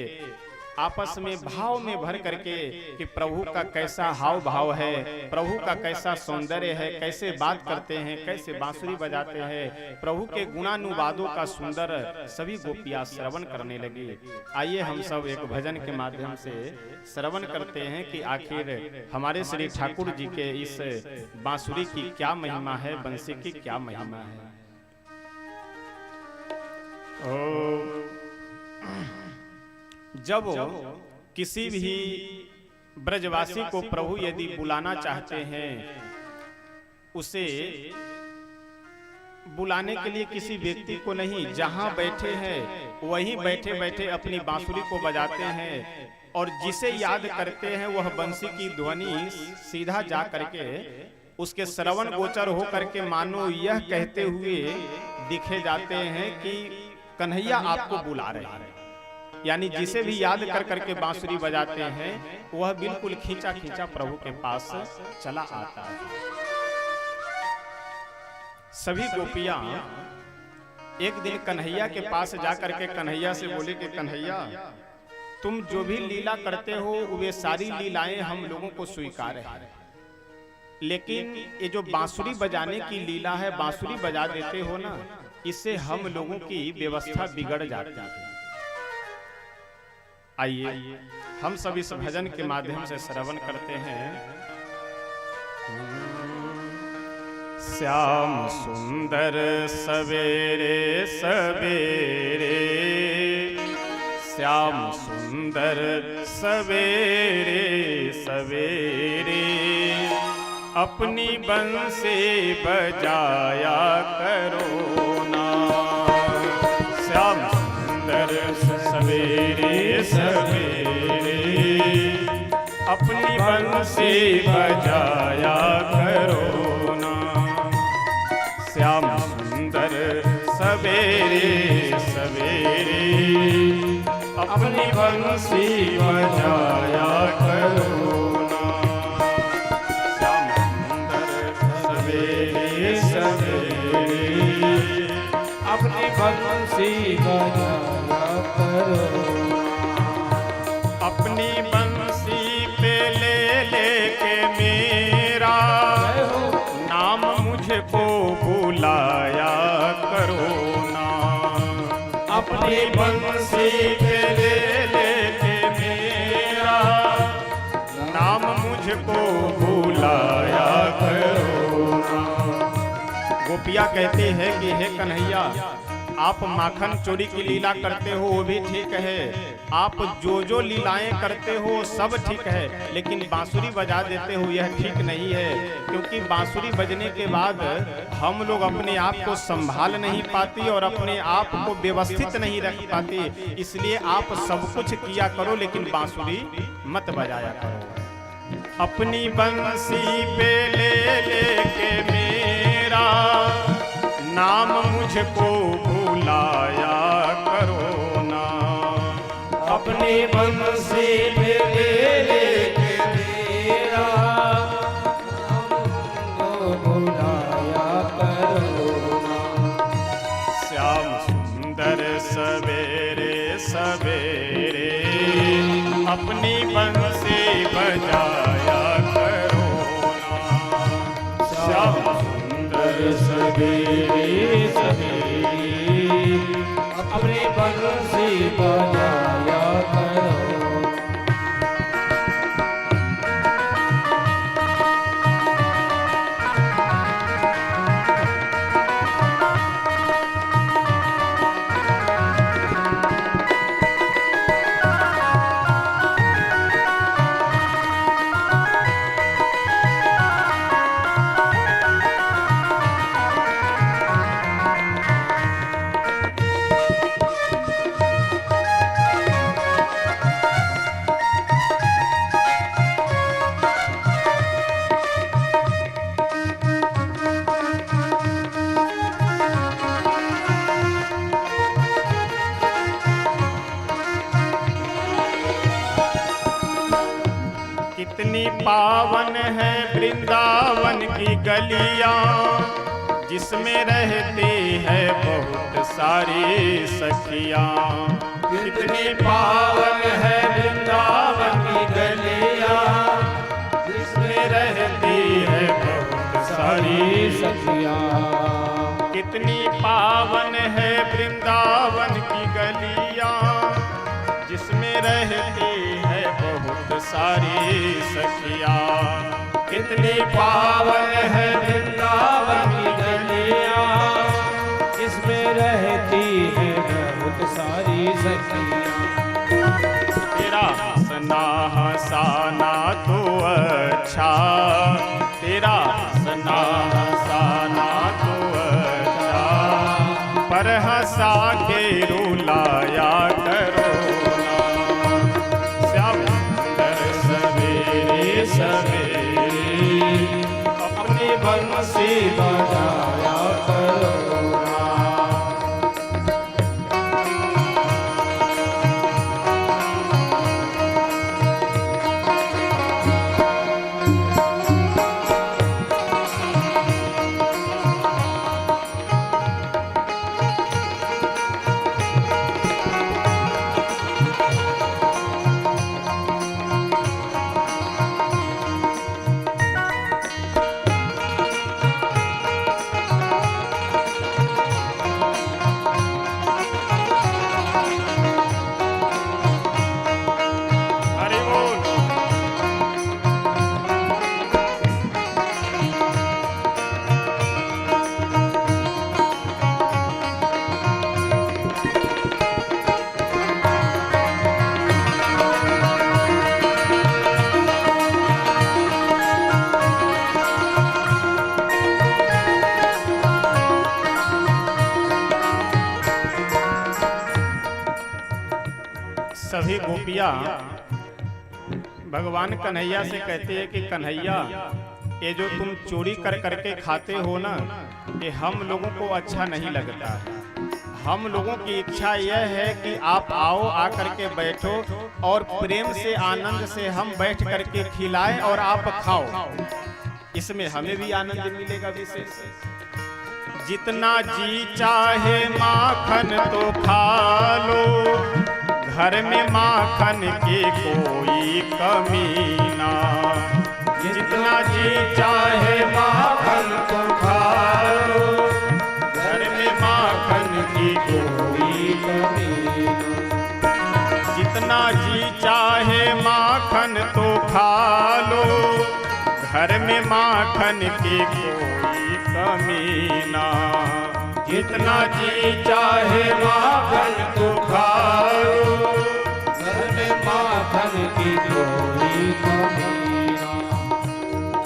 आपस में भाव में भर करके कि प्रभु का कैसा हाव भाव है, प्रभु का कैसा सौंदर्य है, कैसे बात करते हैं, कैसे बांसुरी बजाते हैं, प्रभु के गुणानुवादों का सुंदर सभी गोपियां श्रवण करने लगी। आइए हम सब एक भजन के माध्यम से श्रवण करते हैं कि आखिर हमारे श्री ठाकुर जी के इस बांसुरी की क्या महिमा है, बंसी की क्या महिमा है। जब किसी भी ब्रजवासी को प्रभु यदि बुलाना चाहते हैं, उसे बुलाने के लिए किसी व्यक्ति को नहीं, जहां बैठे हैं वहीं बैठे बैठे अपनी बांसुरी को बजाते हैं, और जिसे याद करते हैं वह बंसी की ध्वनि सीधा जा करके उसके श्रवण गोचर हो करके मानो यह कहते हुए दिखे जाते हैं कि कन्हैया आपको बुला रहे हैं। यानी जिसे भी याद कर करके बांसुरी बजाते हैं वह बिल्कुल खींचा खींचा प्रभु के पास चला आता है। सभी गोपियां एक दिन कन्हैया के पास जाकर के कन्हैया से बोले कि कन्हैया, तुम जो भी लीला करते हो वे सारी लीलाएं हम लोगों को स्वीकार है, लेकिन ये जो बांसुरी बजाने की लीला है, बांसुरी बजा देते हो ना, इससे हम लोगों की व्यवस्था बिगड़ जाती है। आइए हम सब इस भजन के माध्यम से श्रवण करते हैं। श्याम सुंदर सवेरे सवेरे, श्याम सुंदर सवेरे सवेरे, अपनी बंसी बजाया करो ना। श्याम सुंदर सवेरे सवेरे, अपनी बंसी बजाया करो ना। श्याम सुंदर सवेरे सवेरे, अपनी बंसी बजाया करो ना। श्याम सुंदर सवेरे सवेरे, अपनी बंसी बजाया करो। अपनी बंसी पे ले लेके मेरा नाम मुझको बुलाया करो ना। अपनी बंसी पे ले लेके मेरा नाम मुझको बुलाया करो ना। गोपिया कहते हैं कि हे कन्हैया, आप माखन चोरी की लीला करते हो वो भी ठीक है, आप जो जो लीलाएं करते हो सब ठीक है, लेकिन बांसुरी बजा देते हो यह ठीक नहीं है, क्योंकि बांसुरी बजने के बाद हम लोग अपने आप को संभाल नहीं पाती और अपने आप को व्यवस्थित नहीं रख पाती। इसलिए आप सब कुछ किया करो लेकिन बांसुरी मत बजाया करो। अपनी बंसी पे ले लेके मेरा नाम मुझको बुलाया करो ना। अपनी बंसी पे ले लेके मेरा नाम बुलाया करो ना। श्याम सुंदर सवेरे सवेरे, अपनी बंसी बजाया करो ना। श्याम सुंदर सवेरे सवेरे, अपनी बंसी बजाया करो। कितनी पावन है वृंदावन की गलियां, जिसमें रहती है बहुत सारी सखियां। कितनी पावन है वृंदावन की गलियां, जिसमें रहती है बहुत सारी सखियां। कितनी पावन है वृंदावन की गलियां, जिसमें रहती है बहुत सारी सखियां। कितनी पावन है वृंदावन की गलियां, इसमें रहती है बहुत सारी सखियां। तेरा सना हसाना तो अच्छा, तेरा सना हसाना तो अच्छा, पर हंसा के रुलाया करो ना। श्याम सुंदर सवेरे सवेरे, अपनी बंसी बजाया करो ना। गोपिया भगवान कन्हैया से कहते हैं कि कन्हैया, ये जो तुम चोरी कर करके खाते हो ना, ये हम लोगों को अच्छा नहीं लगता। हम लोगों की इच्छा यह है कि आप आओ, आकर के बैठो और प्रेम से आनंद से हम बैठ करके खिलाएं और आप खाओ, इसमें हमें भी आनंद मिलेगा विशेष। जितना जी चाहे माखन तो खा लो, घर में माखन की कोई कमी ना। जितना जी चाहे माखन तो खा लो, घर में माखन की कोई कमी ना। जितना जी चाहे माखन तो खा लो, घर में माखन की कोई कमी ना। जितना जी चाहे माखन तो खा लो, घर में माखन की कोई कमी ना।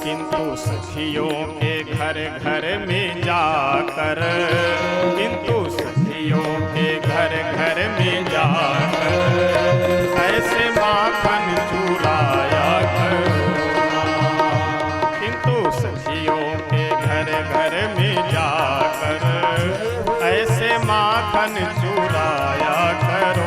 किंतु सखियों के घर घर में जाकर, किंतु सखियों के घर घर में जाकर ऐसे माखन चुराया करो ना। किंतु सखियों के घर घर में जाकर ऐसे माखन चुराया करो।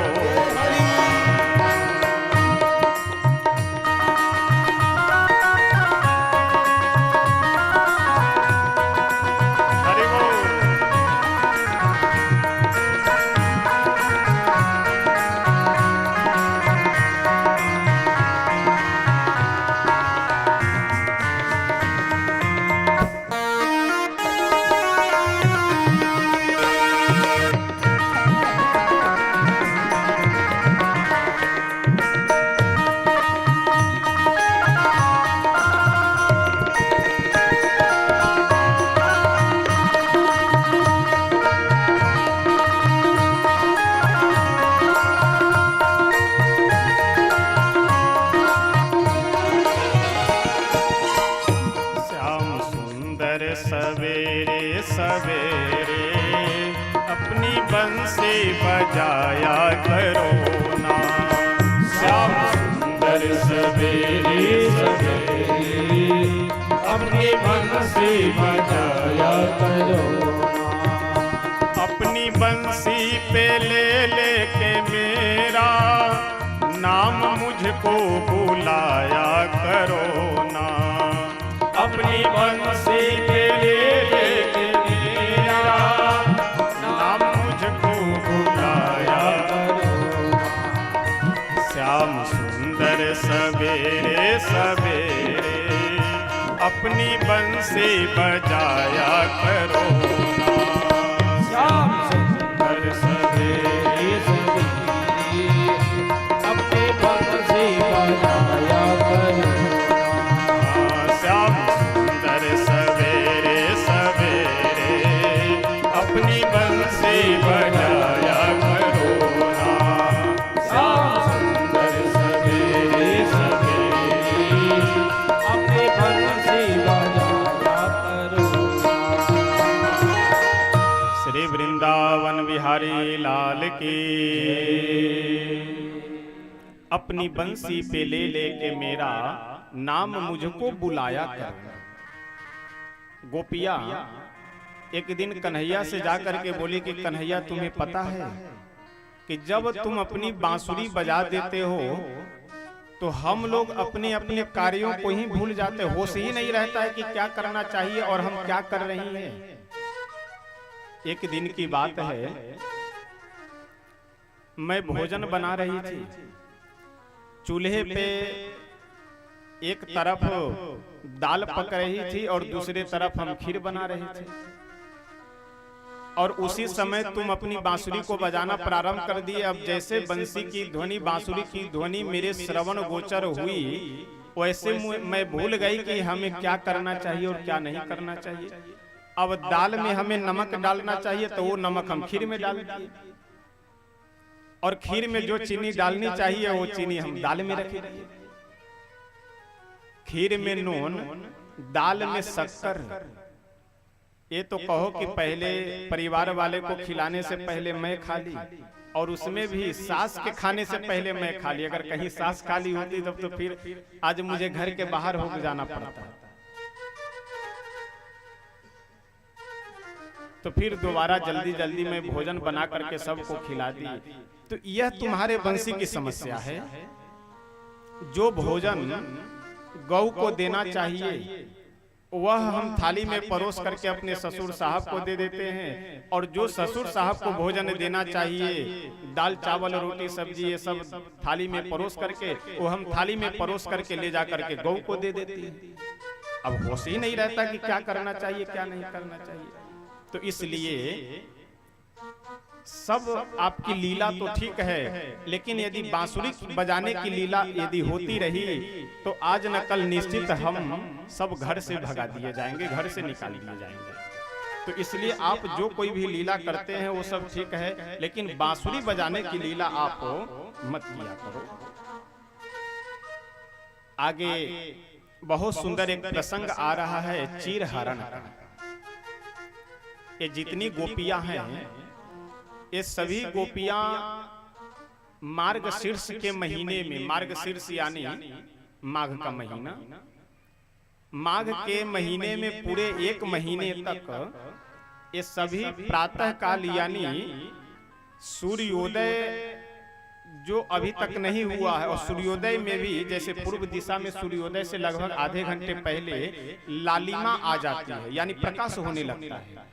सवेरे सवेरे अपनी बंसी बजाया करो ना। श्याम सुंदर सवेरे सवेरे अपनी बंसी बजाया करो ना। अपनी बंसी पे ले लेके मेरा नाम मुझको बुलाया करो ना। अपनी बंसी पे ले लेके मेरा नाम मुझको बुलाया करो ना। श्याम सुंदर सवेरे सवेरे अपनी बंसी बजाया करो ना। श्याम सुंदर सवेरे सवेरे अपनी बंसी बजाया करो ना। श्याम सुंदर सवेरे सवेरे अपनी बंसी बजाया करो ना। श्याम सुंदर सवेरे सवेरे अपनी बंसी बजाया करो ना। श्री वृंदावन बिहारी लाल की। अपनी बंसी पे ले लेके मेरा नाम मुझको बुलाया कर। गोपिया एक दिन कन्हैया से जाकर के बोली कि कन्हैया, तुम्हें पता है कि जब तुम अपनी बांसुरी बजा देते हो तो हम लोग अपने अपने कार्यों को ही भूल जाते, होश ही नहीं रहता है कि क्या करना चाहिए और हम क्या कर रही हैं। एक दिन की बात है, मैं भोजन बना रही थी। चूल्हे पे एक तरफ दाल पक रही थी और दूसरे तरफ हम खीर बना रहे थे। और उसी समय तुम अपनी बांसुरी को बजाना प्रारंभ कर दिए। अब जैसे बंसी की ध्वनि, बांसुरी की ध्वनि मेरे श्रवण गोचर हुई, वैसे मैं भूल गई कि हमें क्या करना चाहिए और क्या नहीं करना चाहिए। अब दाल में हमें नमक डालना चाहिए तो वो नमक हम खीर में डाल दिए, और खीर में जो चीनी डालनी चाहिए वो चीनी हम दाल में रखे। खीर में नून, दाल में शक्कर। ये तो कहो कि पहले परिवार वाले को खिलाने से पहले मैं खा ली, और उसमें भी सास के खाने से पहले मैं खा ली। अगर कहीं सास खाली होती तब तो फिर आज मुझे घर के बाहर होकर जाना पड़ता। तो फिर दोबारा जल्दी जल्दी में भोजन बना करके सबको खिला दी। तो यह तुम्हारे वंशी की समस्या है। जो भोजन गौ को देना चाहिए वह हम थाली में परोस करके अपने ससुर साहब को दे देते हैं, और जो ससुर साहब को भोजन देना चाहिए, दाल चावल रोटी सब्जी ये सब थाली में परोस करके, वो हम थाली में परोस करके ले जा करके गौ को दे देते हैं। अब होश ही नहीं रहता कि क्या करना चाहिए क्या नहीं करना चाहिए। तो इसलिए सब आपकी लीला तो ठीक है, लेकिन यदि बांसुरी बजाने की लीला यदि होती रही तो आज न कल निश्चित हम सब घर से भगा दिए जाएंगे, घर से निकाल दिए जाएंगे। तो इसलिए आप जो कोई भी लीला करते हैं वो सब ठीक है, लेकिन बांसुरी बजाने की लीला आप मत किया करो। आगे बहुत सुंदर एक प्रसंग आ रहा है चीरहरण का। ये जितनी गोपियां हैं ये सभी गोपियां मार्गशीर्ष के महीने में, मार्गशीर्ष यानी माघ का महीना, माघ के महीने में पूरे एक महीने तक ये सभी प्रातः काल यानी सूर्योदय जो अभी तक नहीं हुआ है, और सूर्योदय में भी जैसे पूर्व दिशा में सूर्योदय से लगभग आधे घंटे पहले लालिमा आ जाती है यानी प्रकाश होने लगता है।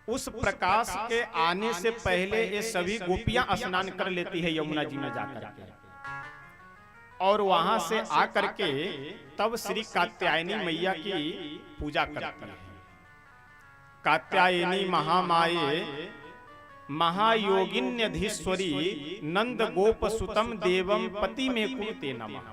उस प्रकाश के आने से पहले ये सभी गोपियां स्नान कर लेती है यमुना जी में जाकर के, और वहां से आकर के तब श्री कात्यायनी मैया की पूजा करती है। कात्यायनी महामाये महायोगिन्यधीश्वरी नंद गोप सुतम देवम पति में कुरुते नमः।